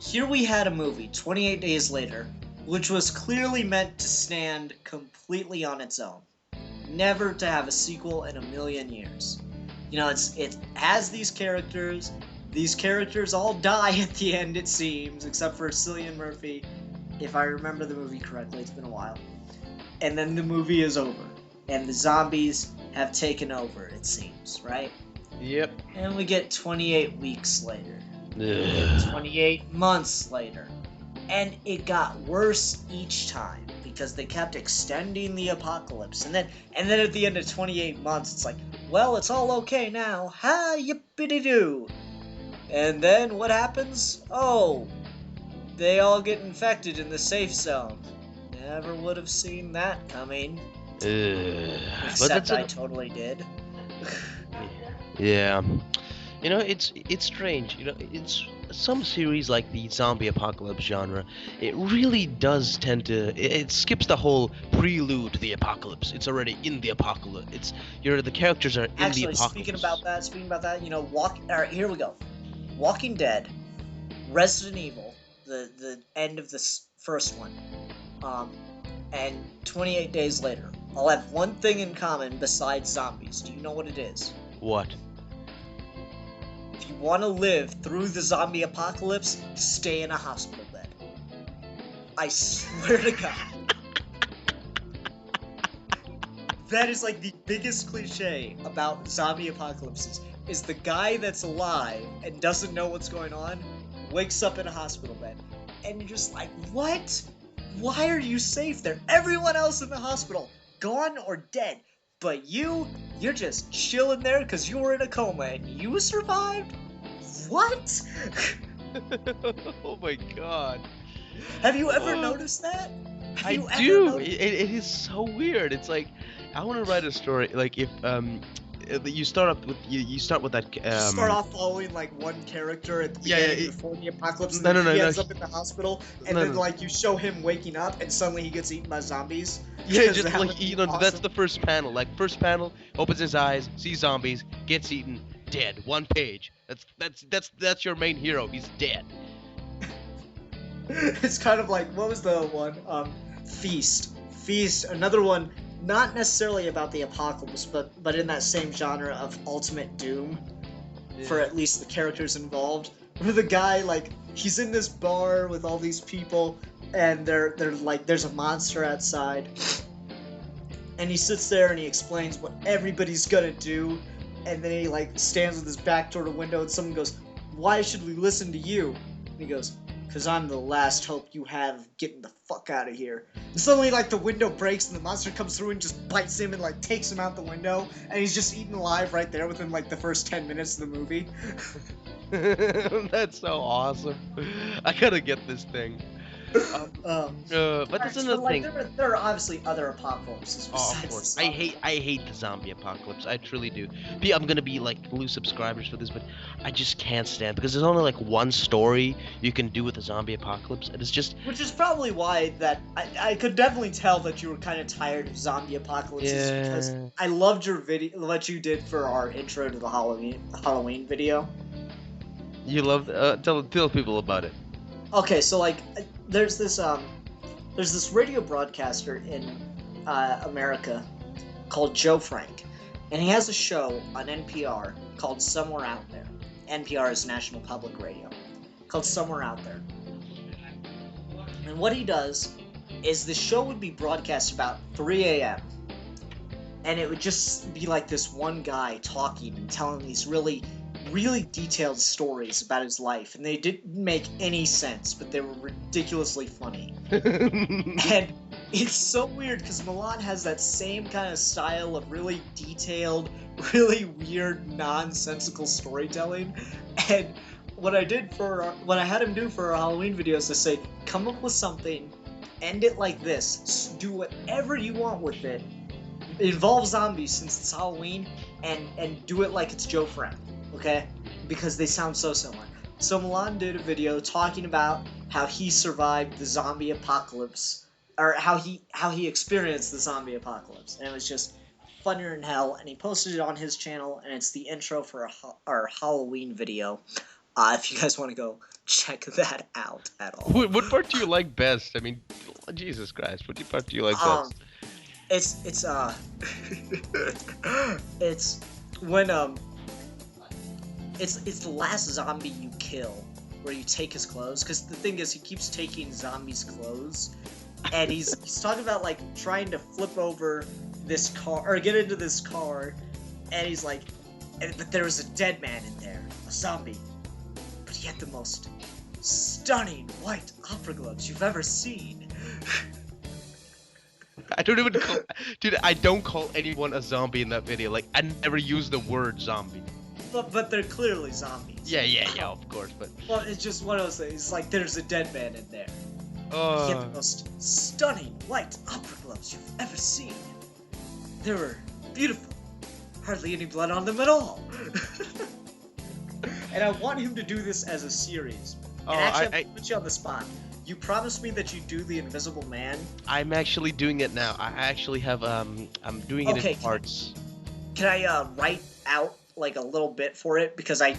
Here we had a movie, 28 Days Later, which was clearly meant to stand completely on its own. Never to have a sequel in a million years. It has these characters. These characters all die at the end, it seems, except for Cillian Murphy, if I remember the movie correctly. It's been a while. And then the movie is over. And the zombies have taken over, it seems, right? Yep. And we get 28 weeks later. Ugh. 28 months later. And it got worse each time because they kept extending the apocalypse. And then at the end of 28 months, it's like, well, it's all okay now. Ha, yippity-doo. And then what happens? Oh, they all get infected in the safe zone. Never would have seen that coming. But Except I totally did. Yeah. It's strange. It's some series like the zombie apocalypse genre. It really does tend to. It skips the whole prelude to the apocalypse. It's already in the apocalypse. The characters are in the Actually, apocalypse. speaking about that, Alright, here we go. Walking Dead, Resident Evil, the end of this first one, and 28 Days Later, all have one thing in common besides zombies. Do you know what it is? What? If you want to live through the zombie apocalypse, stay in a hospital bed. I swear to God. That is like the biggest cliche about zombie apocalypses, is the guy that's alive and doesn't know what's going on, wakes up in a hospital bed, and you're just like, what? Why are you safe there? Everyone else in the hospital, gone or dead. But you're just chilling there because you were in a coma and you survived? What? Oh my God. Have you ever noticed that? I do. It is so weird. It's like, I want to write a story. Like if you start up with you start with that. Start off following like one character at the beginning before the apocalypse, and No, then he no, ends no. up in the hospital, and No, then no. like you show him waking up, and suddenly he gets eaten by zombies. Yeah, Because just that like would be that's awesome. the first panel. Like first panel, opens his eyes, sees zombies, gets eaten, dead. One page. That's your main hero. He's dead. It's kind of like, what was the one? Feast. Another one, not necessarily about the apocalypse, but in that same genre of Ultimate Doom, for at least the characters involved. Where the guy, like, he's in this bar with all these people, and they're like, there's a monster outside, and he sits there and he explains what everybody's gonna do, and then he like stands with his back toward a window, and someone goes, "Why should we listen to you?" And he goes, "'Cause I'm the last hope you have of getting the fuck out of here." And suddenly, like, the window breaks and the monster comes through and just bites him and like takes him out the window, and he's just eaten alive right there within like the first 10 minutes of the movie. That's so awesome. I gotta get this thing. But that's So, another like, thing. there are obviously other apocalypses Oh, besides of course. the zombie. I hate the zombie apocalypse. I truly do. I'm gonna be like lose subscribers for this, but I just can't stand because there's only like one story you can do with the zombie apocalypse, and it's just Which is probably why that I could definitely tell that you were kind of tired of zombie apocalypses, because Yeah. I loved your video, what you did for our intro to the Halloween video. You love tell people about it. Okay, so like there's this radio broadcaster in America called Joe Frank, and he has a show on NPR called Somewhere Out There. NPR is National Public Radio, called Somewhere Out There. And what he does is the show would be broadcast about 3 a.m. and it would just be like this one guy talking and telling these really, really detailed stories about his life, and they didn't make any sense, but they were ridiculously funny. And It's so weird because Milan has that same kind of style of really detailed, really weird, nonsensical storytelling. And what I had him do for our Halloween video is to say, come up with something, end it like this, do whatever you want with it, involve zombies since it's Halloween, and do it like it's Joe Frank, okay? Because they sound so similar. So Milan did a video talking about how he survived the zombie apocalypse, or how he experienced the zombie apocalypse, and it was just funnier than hell. And he posted it on his channel, and it's the intro for our Halloween video. If you guys want to go check that out at all. What part do you like best? I mean, Jesus Christ, what part do you like best? It's it's when it's the last zombie you kill where you take his clothes, because the thing is he keeps taking zombies' clothes, and he's talking about like trying to flip over this car or get into this car, and he's like, but there was a dead man in there, a zombie, but he had the most stunning white opera gloves you've ever seen. I don't even call, dude. I don't call anyone a zombie in that video. Like, I never use the word zombie. But they're clearly zombies. Yeah, of course. But well, it's just one of those things. It's like there's a dead man in there. He had the most stunning white opera gloves you've ever seen. They were beautiful. Hardly any blood on them at all. And I want him to do this as a series. And actually, I'm put you on the spot. You promised me that you do the Invisible Man. I'm actually doing it now. I actually have I'm doing it in parts. Can I write out like a little bit for it, because I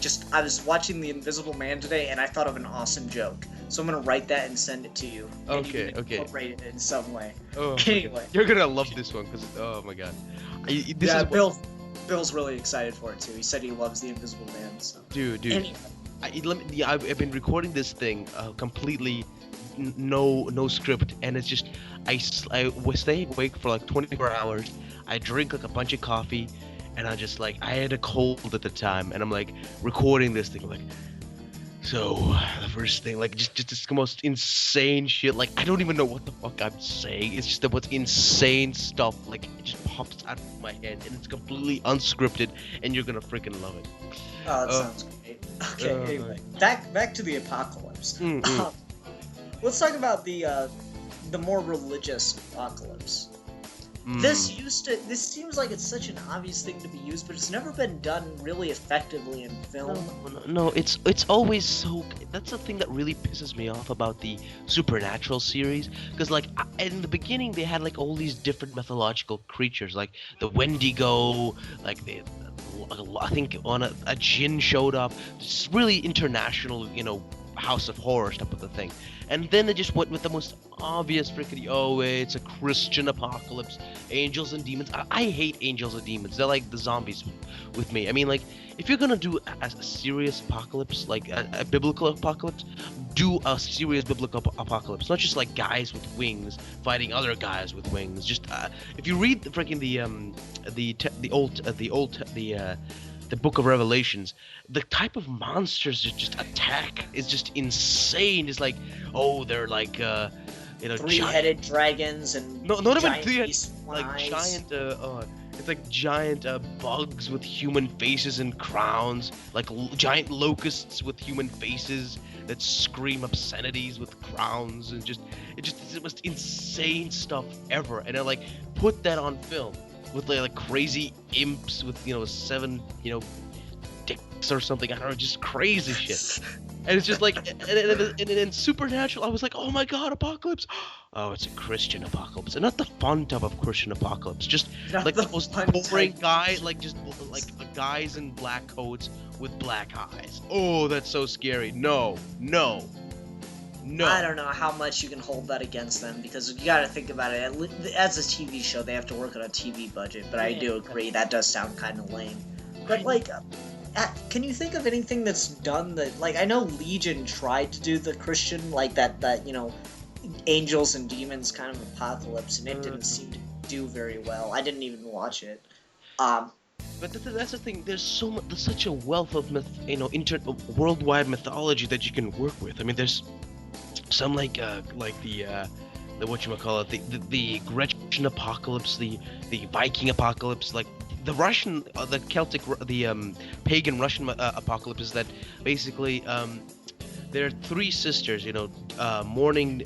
was watching the Invisible Man today and I thought of an awesome joke, so I'm gonna write that and send it to you. Okay. Incorporate it in some way. Oh, anyway, you're gonna love this one because oh my god, Bill's really excited for it too. He said he loves the Invisible Man. So. Dude. Anyway. I've been recording this thing completely no script, and it's just I was staying awake for like 24 hours. I drink like a bunch of coffee. And I just like, I had a cold at the time, and I'm like recording this thing, like, so the first thing, like, just this most insane shit, like, I don't even know what the fuck I'm saying. It's just the most insane stuff, like, it just pops out of my head, and it's completely unscripted, and you're gonna freaking love it. Oh, that sounds great. Okay, anyway, back to the apocalypse. Let's talk about the more religious apocalypse. This seems like it's such an obvious thing to be used, but it's never been done really effectively in film. No, it's always so. That's the thing that really pisses me off about the Supernatural series, because like in the beginning they had like all these different mythological creatures, like the Wendigo, like I think on a djinn showed up. It's really international, House of Horror stuff with the thing, and then they just went with the most obvious freaking it's a Christian apocalypse, angels and demons. I hate angels and demons. They're like the zombies with me. I mean, like, if you're gonna do a serious apocalypse, like a biblical apocalypse, do a serious biblical apocalypse, not just like guys with wings fighting other guys with wings. Just if you read the freaking the Book of Revelations, the type of monsters that just attack is just insane. It's like, they're like, three-headed dragons and not even three-headed, like giant. It's like giant bugs with human faces and crowns, like giant locusts with human faces that scream obscenities with crowns, and it's the most insane stuff ever. And I like put that on film with like crazy imps with 7 dicks or something. I don't know, just crazy shit. And it's just like, and in Supernatural, I was like, oh my god, apocalypse! Oh, it's a Christian apocalypse, and not the fun type of Christian apocalypse. Just not like the most boring type. guy, like just like guys in black coats with black eyes. Oh, that's so scary. No. I don't know how much you can hold that against them, because you gotta think about it. As a TV show, they have to work on a TV budget, but I do agree that does sound kind of lame. But like, can you think of anything that's done that, like, I know Legion tried to do the Christian, like that angels and demons kind of apocalypse, and it didn't seem to do very well. I didn't even watch it. But that's the thing. There's such a wealth of worldwide mythology that you can work with. I mean, there's some like the the whatchamacallit, the Grecian apocalypse, the Viking apocalypse, like the Russian, the Celtic, the pagan Russian apocalypse is that basically there are three sisters, morning,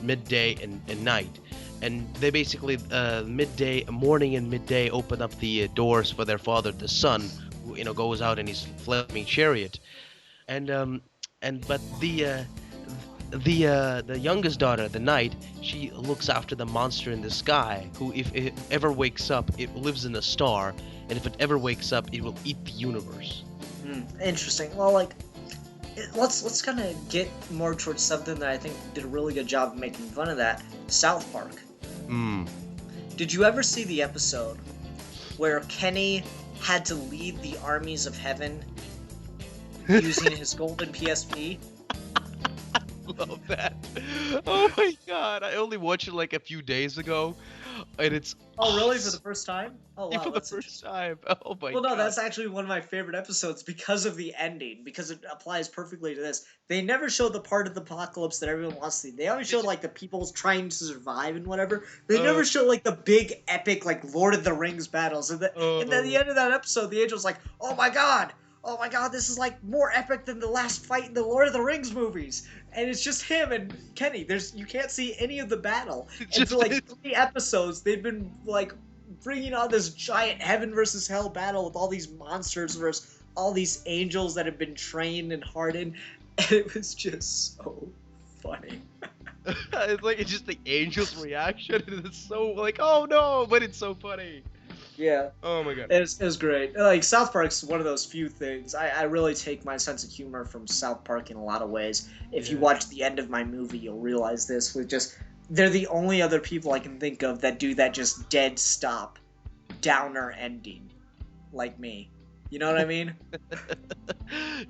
midday, and night. And they basically, morning and midday, open up the doors for their father, the sun, who goes out in his flaming chariot. And but the youngest daughter, the night, she looks after the monster in the sky, who, if it ever wakes up, it lives in a star, and if it ever wakes up, it will eat the universe. Interesting. Well, like, let's kind of get more towards something that I think did a really good job of making fun of that. South Park. Did you ever see the episode where Kenny had to lead the armies of heaven using his golden PSP? Love that. Oh my god, I only watched it like a few days ago, and it's Oh, really? For the first time? Oh, wow. for the That's first time. Oh my Well, no, god. that's actually one of my favorite episodes because of the ending, because it applies perfectly to this. They never showed the part of the apocalypse that everyone wants to see. They always showed, like, the people trying to survive and whatever. They never showed, like, the big, epic, like, Lord of the Rings battles. And then at the end of that episode, the angel's like, oh my god, this is, like, more epic than the last fight in the Lord of the Rings movies. And it's just him and Kenny. You can't see any of the battle. And for, like, 3 episodes, they've been, like, bringing on this giant heaven versus hell battle with all these monsters versus all these angels that have been trained and hardened, and it was just so funny. It's just the angel's reaction, and it's so like, oh no, but it's so funny. Yeah. Oh my god. It was great. Like, South Park's one of those few things. I really take my sense of humor from South Park in a lot of ways. If you watch the end of my movie, you'll realize this. They're the only other people I can think of that do that just dead stop, downer ending, like me. You know what I mean?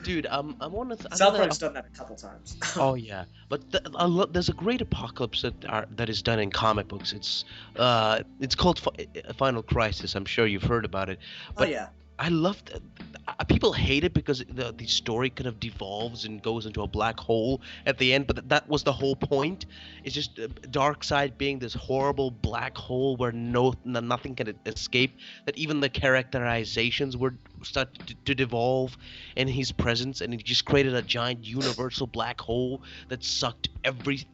Dude, I'm on South Park's done that a couple times. Oh yeah, but there's a great apocalypse that is done in comic books. It's called Final Crisis. I'm sure you've heard about it. But Oh yeah. I love that. People hate it because the story kind of devolves and goes into a black hole at the end, but that was the whole point. It's just Darkseid being this horrible black hole where nothing can escape. That even the characterizations were start to devolve in his presence, and he just created a giant universal black hole that sucked every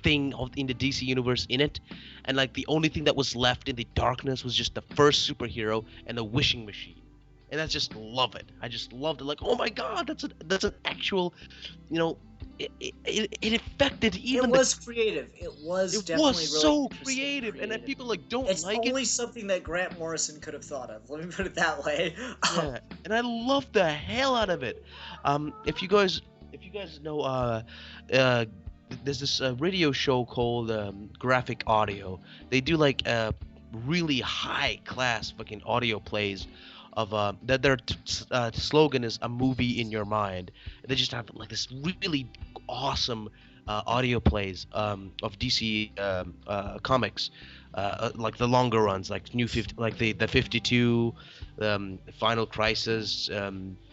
thing in the DC universe in it, and like the only thing that was left in the darkness was just the first superhero and the wishing machine. And I just love it. I just loved it. Like, oh my god, that's an actual, it affected even. It was creative. It was definitely was really so creative. creative, and then people like don't It's like it. only something that Grant Morrison could have thought of. Let me put it that way. Yeah, and I love the hell out of it. If you guys know, there's this radio show called Graphic Audio. They do like really high class fucking audio plays of that their slogan is a movie in your mind. They just have like this really awesome audio plays of DC comics, like the longer runs, like like the 52, Final Crisis,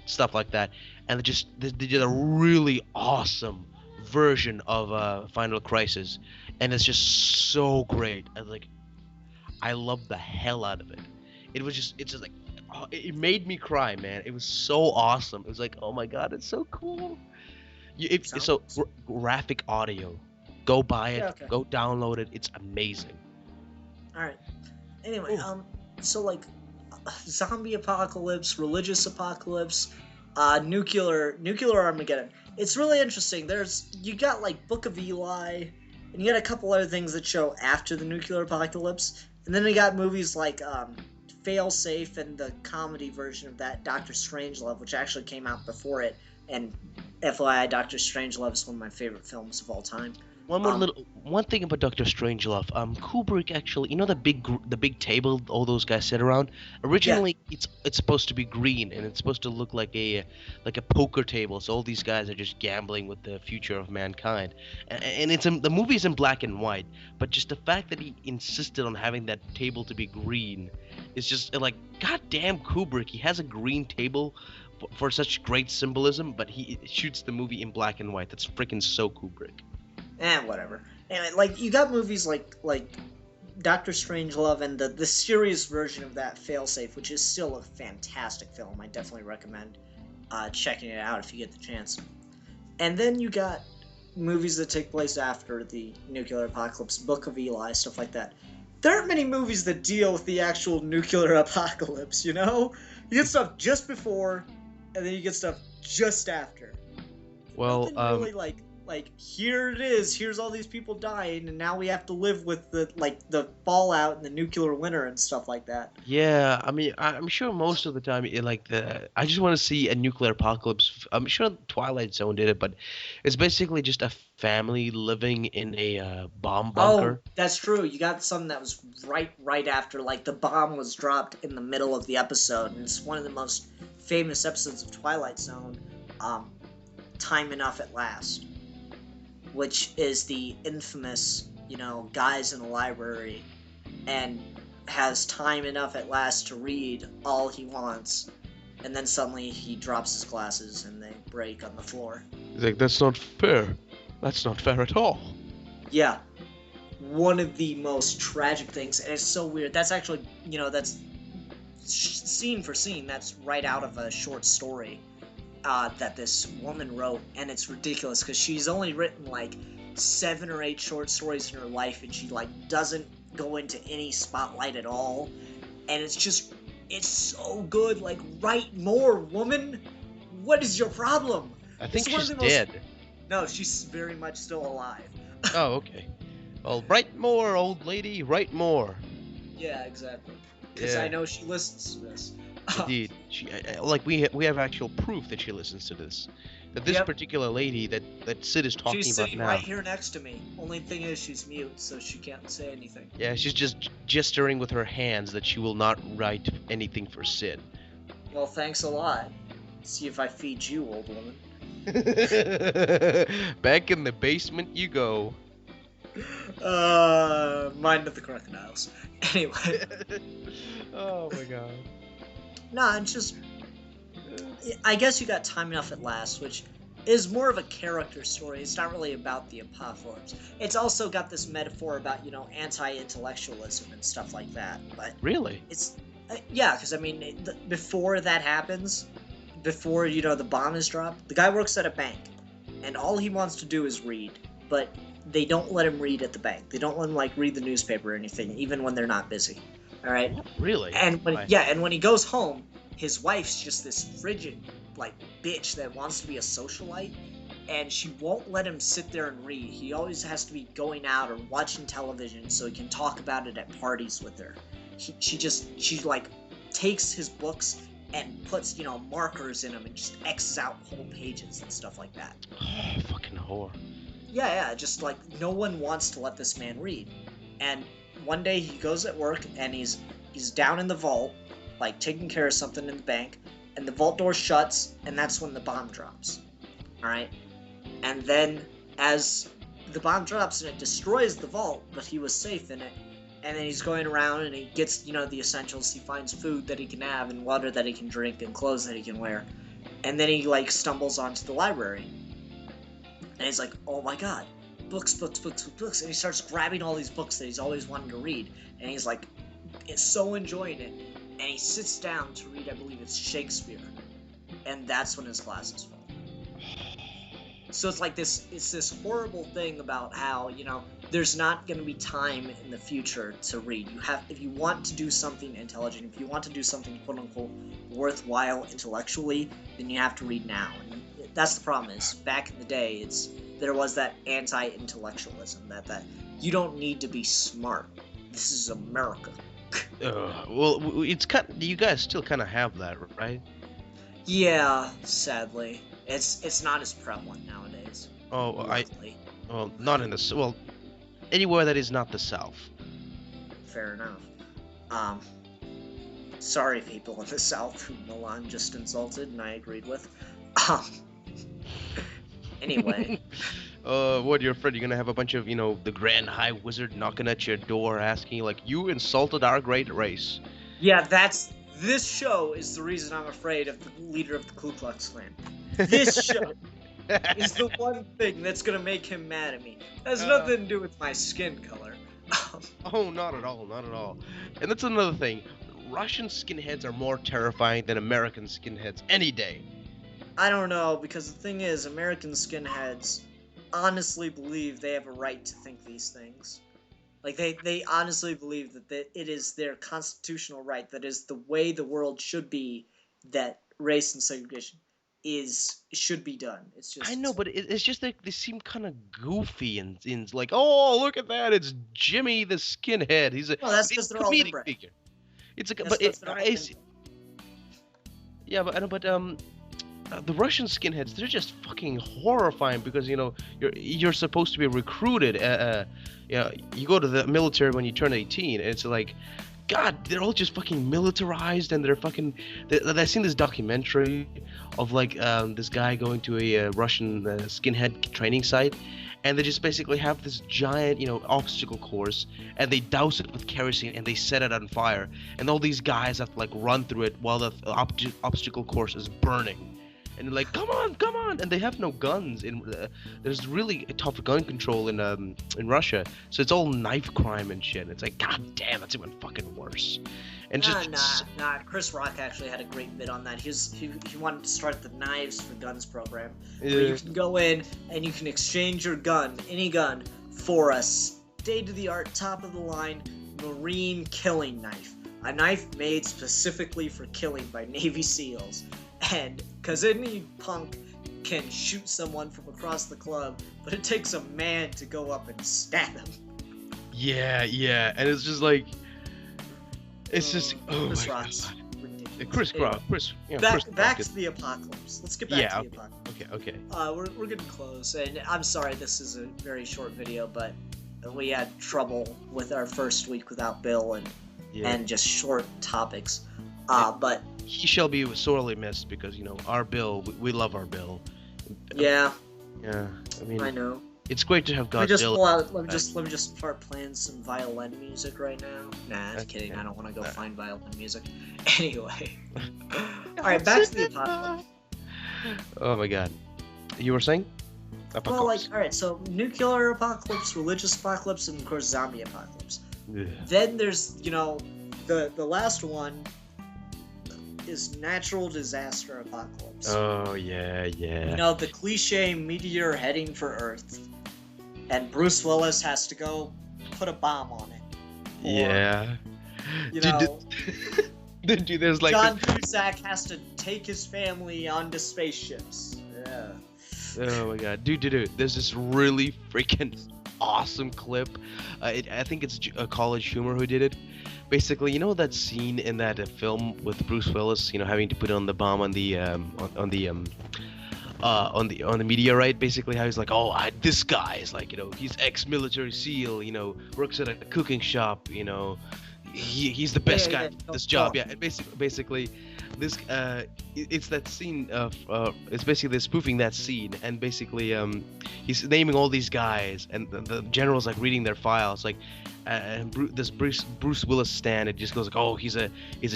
stuff like that, and they did a really awesome version of Final Crisis, and it's just so great. And like, I love the hell out of it. It's just like, oh, it made me cry, man. It was so awesome. It was like, oh my god, it's so cool. Graphic Audio, go buy it, Yeah, okay. go download it. It's amazing. All right. Anyway, so like, zombie apocalypse, religious apocalypse, nuclear Armageddon. It's really interesting. You got like Book of Eli, and you got a couple other things that show after the nuclear apocalypse, and then we got movies like Failsafe and the comedy version of that, Doctor Strangelove, which actually came out before it. And FYI, Doctor Strangelove is one of my favorite films of all time. One thing about Doctor Strangelove, Kubrick actually, the big table all those guys sit around. Originally, it's supposed to be green, and it's supposed to look like a poker table. So all these guys are just gambling with the future of mankind, and the movie's in black and white. But just the fact that he insisted on having that table to be green is just like, goddamn Kubrick. He has a green table for such great symbolism, but he shoots the movie in black and white. That's freaking so Kubrick. Whatever. And like you got movies like Doctor Strangelove and the serious version of that, Failsafe, which is still a fantastic film. I definitely recommend checking it out if you get the chance. And then you got movies that take place after the nuclear apocalypse, Book of Eli, stuff like that. There aren't many movies that deal with the actual nuclear apocalypse, you know? You get stuff just before, and then you get stuff just after. Well, Nothing really like here it is, here's all these people dying, and now we have to live with the fallout and the nuclear winter and stuff like that. yeah, I mean, I'm sure most of the time, I just want to see a nuclear apocalypse. I'm sure Twilight Zone did it, but it's basically just a family living in a bomb Oh, bunker. that's true. You got something that was right after, like the bomb was dropped in the middle of the episode, and it's one of the most famous episodes of Twilight Zone. Um, Time Enough at Last, which is the infamous, guys in the library, and has time enough at last to read all he wants, and then suddenly he drops his glasses and they break on the floor. He's like, that's not fair. That's not fair at all. Yeah, one of the most tragic things, and it's so weird. That's actually, that's scene for scene. That's right out of a short story that this woman wrote, and it's ridiculous because she's only written like 7 or 8 short stories in her life, and she like doesn't go into any spotlight at all, and it's so good. Like, write more, woman. What is your problem? I think It's one of she's the most- dead. No, she's very much still alive. Oh, okay. Well, write more, old lady. Write more. Yeah, exactly. Because Yeah. I know she listens to this. Indeed, like we have actual proof that she listens to this. That this Yep. particular lady that Sid is talking She's about sitting now. right here next to me. Only thing is she's mute, so she can't say anything. Yeah, she's just gesturing with her hands that she will not write anything for Sid. Well, thanks a lot. See if I feed you, old woman. Back in the basement you go. Mind of the crocodiles. Anyway, Oh my god. no, it's just. I guess you got Time Enough at Last, which is more of a character story. It's not really about the apocalypse. It's also got this metaphor about, anti-intellectualism and stuff like that. But Really? it's. Yeah, because, I mean, before that happens, before, the bomb is dropped, the guy works at a bank. And all he wants to do is read. But they don't let him read at the bank. They don't let him, read the newspaper or anything, even when they're not busy. Alright? Really? And when Why? and when he goes home, his wife's just this frigid, bitch that wants to be a socialite, and she won't let him sit there and read. He always has to be going out or watching television so he can talk about it at parties with her. She takes his books and puts, markers in them and just X's out whole pages and stuff like that. Oh, fucking whore. Yeah, just no one wants to let this man read. And one day he goes at work and he's down in the vault, taking care of something in the bank, and the vault door shuts, and that's when the bomb drops. Alright? And then as the bomb drops and it destroys the vault, but he was safe in it, and then he's going around and he gets, the essentials. He finds food that he can have and water that he can drink and clothes that he can wear. And then he stumbles onto the library. And he's like, oh my god, books. And he starts grabbing all these books that he's always wanted to read. And he's so enjoying it. And he sits down to read, I believe it's Shakespeare. And that's when his glasses fall. So it's this horrible thing about how, there's not going to be time in the future to read. If you want to do something intelligent, if you want to do something quote unquote worthwhile intellectually, then you have to read now. And that's the problem is, back in the day, there was that anti-intellectualism, that you don't need to be smart. This is America. Well, you guys still kind of have that, right? Yeah, sadly. It's not as prevalent nowadays. Oh, Luckily. not in the anywhere that is not the South. Fair enough. Sorry, people in the South who Milan just insulted and I agreed with. Anyway. What, you're afraid you're gonna have a bunch of, the Grand High Wizard knocking at your door asking, you insulted our great race. Yeah, this show is the reason I'm afraid of the leader of the Ku Klux Klan. This show. is the one thing that's gonna make him mad at me. It has Uh. nothing to do with my skin color. Oh, not at all, not at all. And that's another thing. Russian skinheads are more terrifying than American skinheads any day. I don't know, because the thing is, American skinheads honestly believe they have a right to think these things. Like, they honestly believe that it is their constitutional right, that is the way the world should be, that race and segregation should be done. It's I just... know, but it's just like they seem kind of goofy and like, oh, look at that, it's Jimmy the skinhead. He's a No, that's he's because a they're all comedic inbred. figure. It's a That's but because they're all inbred. yeah, but I know, but the Russian skinheads, they're just fucking horrifying because you're supposed to be recruited. You go to the military when you turn 18, and it's like, God, they're all just fucking militarized, and they're fucking. I've seen this documentary of like this guy going to a Russian skinhead training site, and they just basically have this giant, obstacle course, and they douse it with kerosene and they set it on fire, and all these guys have to like run through it while the obstacle course is burning. And they're like, come on, and they have no guns. There's really tough gun control in Russia, so it's all knife crime and shit. It's like, god damn, that's even fucking worse. And Nah. Chris Rock actually had a great bit on that. He wanted to start the Knives for Guns program, where you can go in and you can exchange your gun, any gun, for a state-of-the-art, top-of-the-line marine killing knife. A knife made specifically for killing by Navy SEALs. And, cause any punk can shoot someone from across the club, but it takes a man to go up and stab him. Yeah, and it's just like, it's just, oh Chris my Rock's god. ridiculous. Chris Back to the apocalypse. Let's get back to the apocalypse. Okay. We're getting close, and I'm sorry this is a very short video, but we had trouble with our first week without Bill and just short topics. But he shall be sorely missed because our Bill, we love our Bill. Yeah. I mean, I know. It's great to have Godzilla. Let me just start playing some violin music right now. Nah, just kidding. I don't want to go find violin music. Anyway. Alright, back to the apocalypse. Oh my god. You were saying? Apocalypse. Well, alright, so nuclear apocalypse, religious apocalypse, and of course zombie apocalypse. Yeah. Then there's, the last one is natural disaster apocalypse. Oh, yeah. The cliche meteor heading for Earth. And Bruce Willis has to go put a bomb on it. Yeah. Dude, there's like... John Cusack has to take his family onto spaceships. Yeah. Oh my god. Dude. There's this really freaking awesome clip. I think it's College Humor who did it. Basically, that scene in that film with Bruce Willis, having to put on the bomb on the meteorite. Basically, how he's like, this guy is like, he's ex-military SEAL, works at a cooking shop, he's the best guy for this job. Yeah, and basically, this it's that scene of it's basically they're spoofing that scene, and basically he's naming all these guys, and the general's like reading their files, like. And this Bruce Willis stand, it just goes like, he's a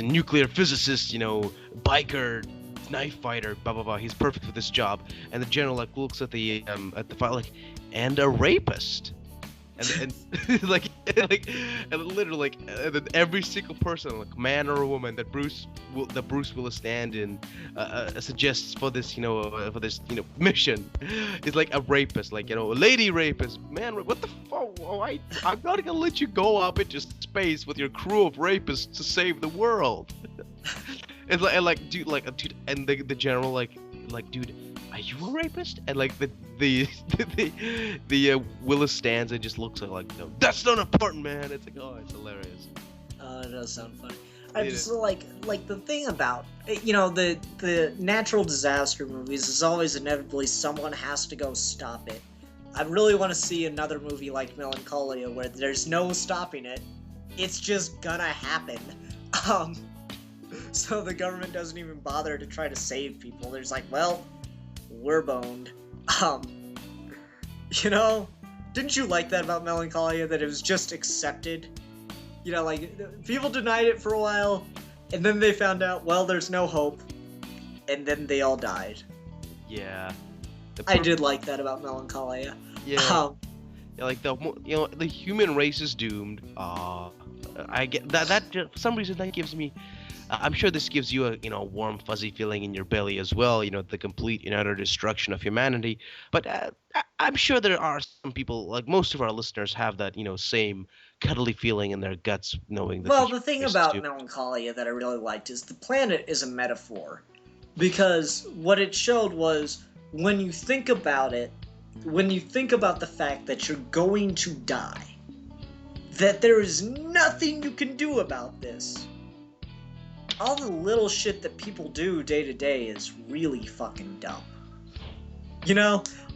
nuclear physicist, biker, knife fighter, blah blah blah. He's perfect for this job. And the general like looks at the file like, and a rapist. And and literally like and then every single person, like man or a woman that Bruce Willis stand in suggests for this mission is like a rapist, like a lady rapist, man. What the fuck? I'm not gonna let you go up into space with your crew of rapists to save the world. It's like dude, and the general like dude, are you a rapist? And like the Willis stands and just looks like, no, that's not important, man. It's like, it's hilarious. It does sound funny. I just like the thing about the natural disaster movies is always inevitably someone has to go stop it. I really want to see another movie like Melancholia where there's no stopping it. It's just gonna happen. So the government doesn't even bother to try to save people. There's like, well, we're boned. Didn't you like that about Melancholia, that it was just accepted? People denied it for a while, and then they found out, well, there's no hope, and then they all died. Yeah. I did like that about Melancholia. Yeah. Um, Yeah, like the human race is doomed. I get that for some reason that gives me. I'm sure this gives you a warm fuzzy feeling in your belly as well. The complete and utter destruction of humanity. But I'm sure there are some people, like most of our listeners, have that same cuddly feeling in their guts, knowing that the well, the human thing race is about doomed. Melancholia that I really liked is the planet is a metaphor. Because what it showed was when you think about it, when you think about the fact that you're going to die, that there is nothing you can do about this. All the little shit that people do day to day is really fucking dumb.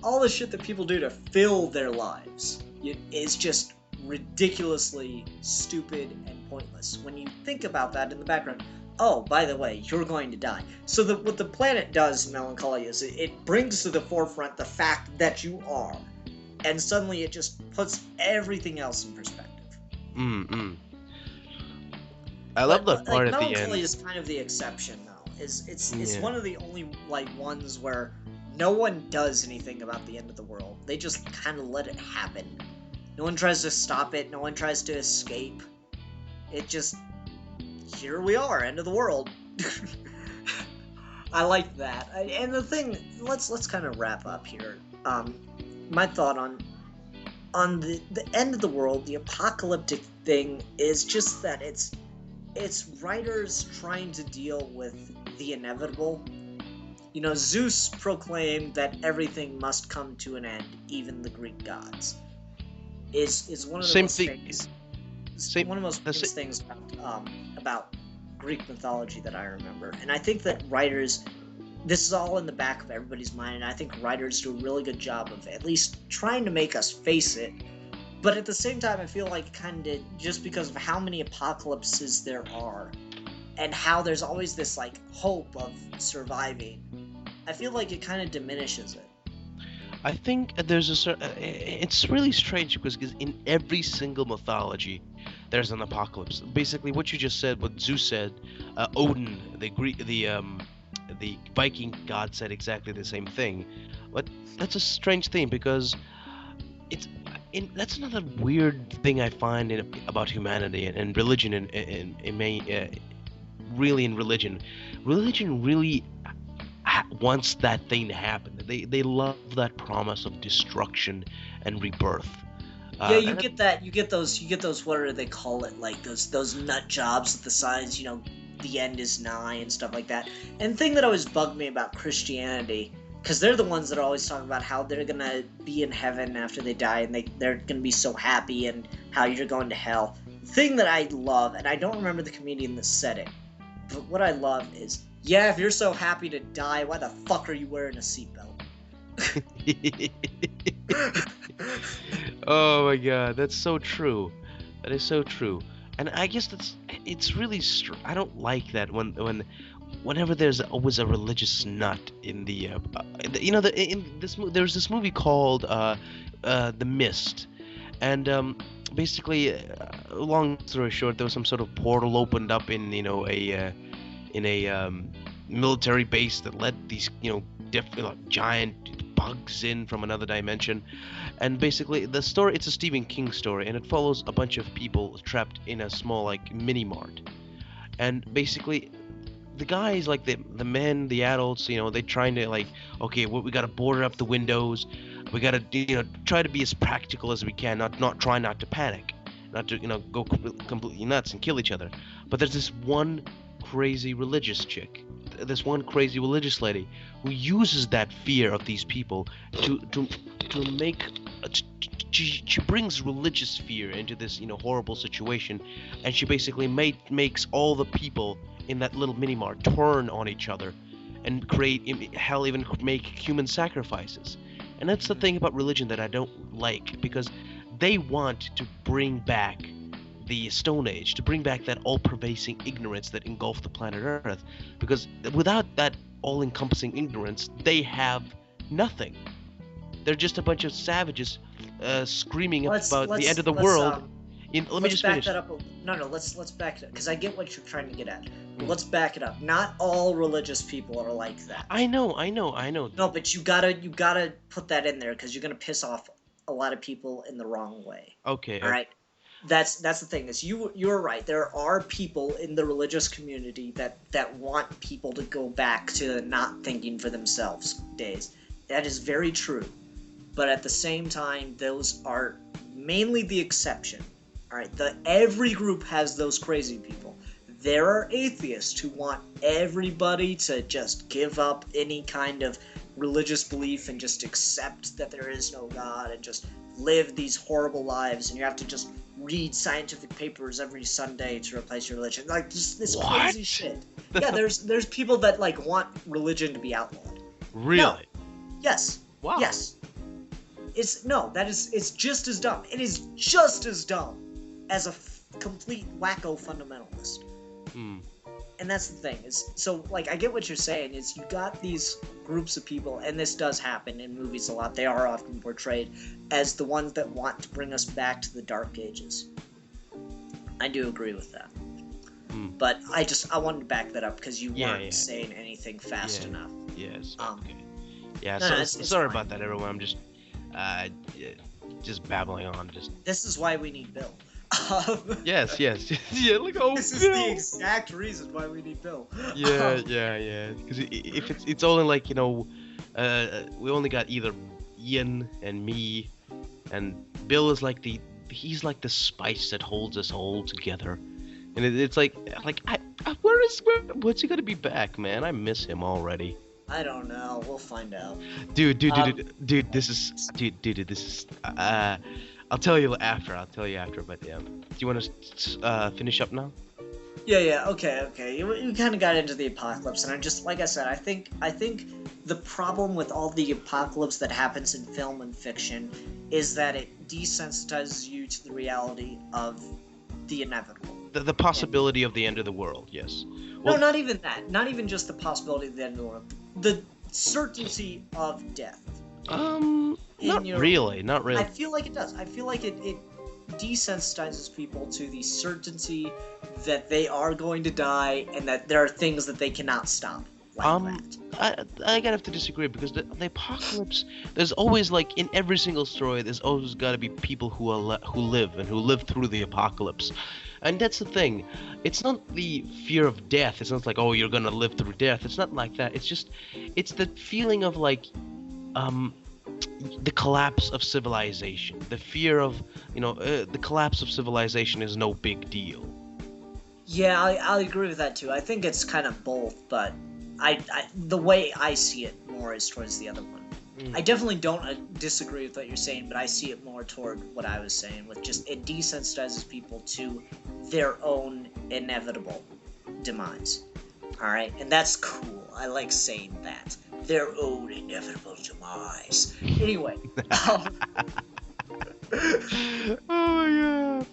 All the shit that people do to fill their lives is just ridiculously stupid and pointless. When you think about that in the background, oh, by the way, you're going to die. So what the planet does in Melancholia is it brings to the forefront the fact that you are, and suddenly it just puts everything else in perspective. I love that part at the Melancholia end. is kind of the exception, though. It's Yeah. one of the only ones where no one does anything about the end of the world. They just kind of let it happen. No one tries to stop it. No one tries to escape. It just, here we are, end of the world. I like that. And the thing, let's kind of wrap up here. My thought on the end of the world, the apocalyptic thing, is just that it's writers trying to deal with the inevitable. Zeus proclaimed that everything must come to an end, even the Greek gods. Is one of the Same most thing. famous. Same. One of the most that's famous it. things about Greek mythology that I remember, and I think that writers, this is all in the back of everybody's mind, and I think writers do a really good job of at least trying to make us face it. But at the same time, I feel like kind of just because of how many apocalypses there are, and how there's always this hope of surviving, I feel like it kind of diminishes it. I think there's a it's really strange because in every single mythology, there's an apocalypse. Basically, what you just said, what Zeus said, Odin, the Viking god, said exactly the same thing. But that's a strange thing because it's that's another weird thing I find about humanity and religion really in religion really wants that thing to happen. They love that promise of destruction and rebirth. Yeah, you And get that. You get those. What do they call it? Like those nut jobs with the signs. The end is nigh and stuff like that. And the thing that always bugged me about Christianity, because they're the ones that are always talking about how they're gonna be in heaven after they die, and they're gonna be so happy, and how you're going to hell. The thing that I love, and I don't remember the comedian that said it, but what I love is, yeah, if you're so happy to die, why the fuck are you wearing a seatbelt? oh my god, that's so true. That is so true. And I guess it's really I don't like that whenever there's always a religious nut in in this there's this movie called The Mist, and basically, long story short, there was some sort of portal opened up in in a military base that let these giant bugs in from another dimension. And basically the story, it's a Stephen King story, and it follows a bunch of people trapped in a small mini mart. And basically the guys, the men, the adults, they're trying to okay, well, we gotta board up the windows, we gotta try to be as practical as we can, not try not to panic, not to go completely nuts and kill each other. But there's this one crazy religious chick, this one crazy religious lady, who uses that fear of these people to make she brings religious fear into this horrible situation, and she basically makes all the people in that little mini mart turn on each other and hell, even make human sacrifices. And that's the thing about religion that I don't like, because they want to bring back the Stone Age, to bring back that all-pervasive ignorance that engulfed the planet Earth, because without that all-encompassing ignorance, they have nothing. They're just a bunch of savages screaming about the end of the world. Let me Let's just back finish. that up. No, let's back it up, because I get what you're trying to get at. let's back it up. Not all religious people are like that. I know. No, but you gotta put that in there because you're gonna piss off a lot of people in the wrong way. Okay. All right. That's the thing is you're right. There are people in the religious community that want people to go back to not thinking for themselves days. That is very true. But at the same time, those are mainly the exception. All right. Every group has those crazy people. There are atheists who want everybody to just give up any kind of religious belief and just accept that there is no God and just live these horrible lives, and you have to just read scientific papers every Sunday to replace your religion. Like, just this crazy shit. Yeah, there's people that, like, want religion to be outlawed. Really? No. Yes. Wow. Yes. It's just as dumb. It is just as dumb as a complete wacko fundamentalist. And that's the thing is, so like I get what you're saying is you got these groups of people, and this does happen in movies a lot. They are often portrayed as the ones that want to bring us back to the Dark Ages. I do agree with that. But I wanted to back that up because you weren't saying anything fast enough. Yes. Okay. Yeah. No, So it's sorry fine. about that, everyone. I'm just babbling on. This is why we need Bill. Yes. Yeah. Look. Oh, This is Bill. the exact reason why we need Bill. Yeah. Because if it's only like we only got either Ian and me, and Bill is like he's like the spice that holds us all together, and it's like when's he gonna be back, man? I miss him already. I don't know. We'll find out. Dude, this is. I'll tell you after. But yeah, do you want to finish up now? Yeah. Okay. You kind of got into the apocalypse, and I just, like I said, I think the problem with all the apocalypse that happens in film and fiction is that it desensitizes you to the reality of the inevitable. The possibility of the end of the world. Yes. No, not even that. Not even just the possibility of the end of the world. The certainty of death. Not really. I feel like it does. I feel like it desensitizes people to the certainty that they are going to die and that there are things that they cannot stop. Like that. I gotta have to disagree because the apocalypse. There's always like in every single story. There's always got to be people who live through the apocalypse, and that's the thing. It's not the fear of death. It's not like, oh, you're gonna live through death. It's not like that. It's the feeling of like, the collapse of civilization. The fear of, the collapse of civilization is no big deal. Yeah, I agree with that too. I think it's kind of both, but the way I see it more is towards the other one. I definitely don't disagree with what you're saying, but I see it more toward what I was saying, with just it desensitizes people to their own inevitable demise. Alright? And that's cool. I like saying that. Their own inevitable demise. Anyway. Oh my god.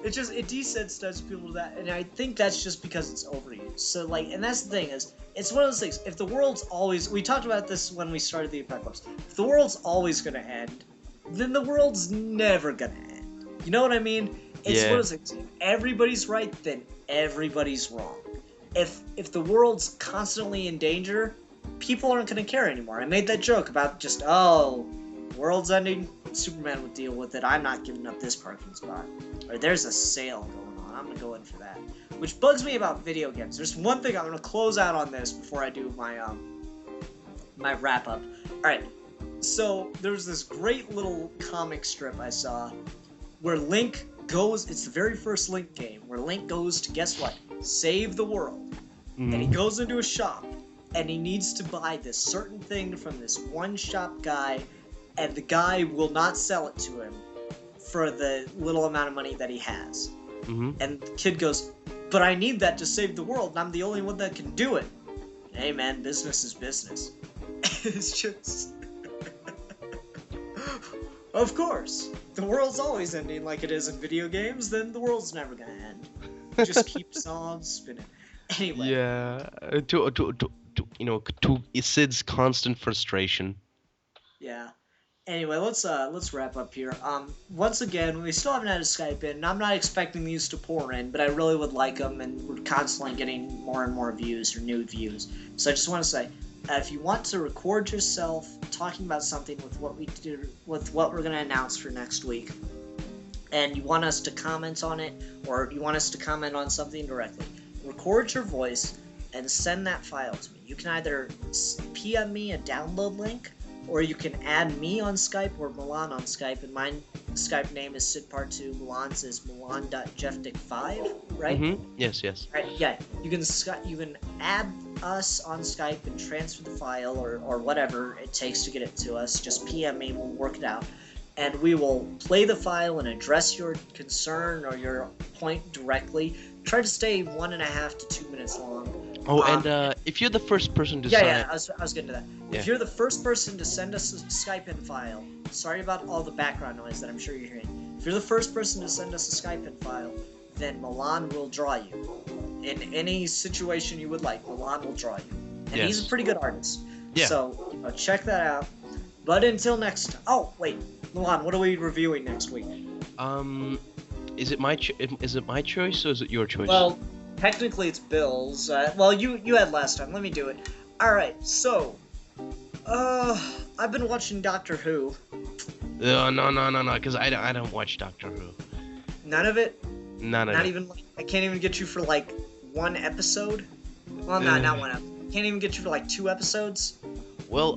It desensitizes people to that, and I think that's just because it's overused. So, like, and that's the thing is, it's one of those things, if the world's always, we talked about this when we started the apocalypse, if the world's always gonna end, then the world's never gonna end. You know what I mean? It's one of those things, if everybody's right, then everybody's wrong. If the world's constantly in danger, people aren't gonna care anymore. I made that joke about just, world's ending, Superman would deal with it, I'm not giving up this parking spot. Or there's a sale going on, I'm gonna go in for that. Which bugs me about video games. There's one thing I'm gonna close out on this before I do my my wrap up. Alright, so there's this great little comic strip I saw where Link goes, it's the very first Link game, where Link goes to, guess what? Save the world. And he goes into a shop, and he needs to buy this certain thing from this one shop guy, and the guy will not sell it to him for the little amount of money that he has. And the kid goes, but I need that to save the world, and I'm the only one that can do it. Hey man, business is business. It's just... Of course. The world's always ending like it is in video games, then the world's never gonna end. It just keeps on spinning. Anyway. Yeah, to Sid's constant frustration. Yeah. Anyway, let's wrap up here. Once again, we still haven't had a Skype in, and I'm not expecting these to pour in, but I really would like them, and we're constantly getting more and more views or new views. So I just want to say, if you want to record yourself talking about something with what we do, with what we're gonna announce for next week, and you want us to comment on it, or you want us to comment on something directly, record your voice and send that file to me. You can either PM me a download link, or you can add me on Skype or Milan on Skype, and my Skype name is SidPart2, Milan's is Milan.jeffdick5, right? Mm-hmm. Yes. Right, yeah. You can add us on Skype and transfer the file or whatever it takes to get it to us. Just PM me, we'll work it out. And we will play the file and address your concern or your point directly. Try to stay 1.5 to 2 minutes long. Oh, and if you're the first person to I was getting to that. Yeah. If you're the first person to send us a Skype in file, sorry about all the background noise that I'm sure you're hearing. If you're the first person to send us a Skype in file, then Milan will draw you. In any situation you would like, Milan will draw you. And he's a pretty good artist. Yeah. So, check that out. But until next time. Oh, wait. Milan, what are we reviewing next week? Is it my choice or is it your choice? Well, technically it's Bill's. You had last time. Let me do it. Alright, so... I've been watching Doctor Who. No, because I don't watch Doctor Who. None of it? None of it. Not even, I can't even get you for, one episode? Well, no, not one episode. Can't even get you for, 2 episodes? Well,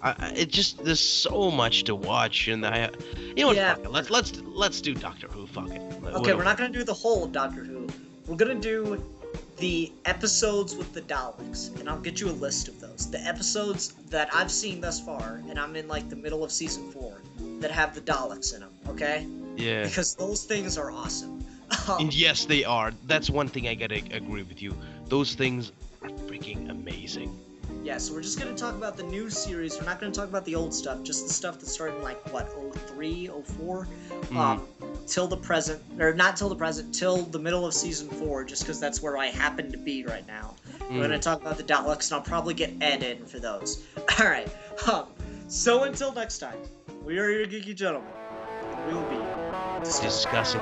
there's so much to watch, and you know what? Yeah. Fuck it. Let's do Doctor Who. Fuck it. Okay, we're not gonna do the whole of Doctor Who. We're gonna do the episodes with the Daleks, and I'll get you a list of those. The episodes that I've seen thus far, and I'm in the middle of season 4, that have the Daleks in them. Okay? Yeah. Because those things are awesome. And yes, they are. That's one thing I gotta agree with you. Those things are freaking amazing. Yeah, so we're just going to talk about the new series. We're not going to talk about the old stuff, just the stuff that started in, 03, 04? Till the present, or not till the present, till the middle of season 4, just because that's where I happen to be right now. We're going to talk about the Daleks, and I'll probably get Ed in for those. Alright, so until next time, we are your geeky gentlemen. We will be discussing.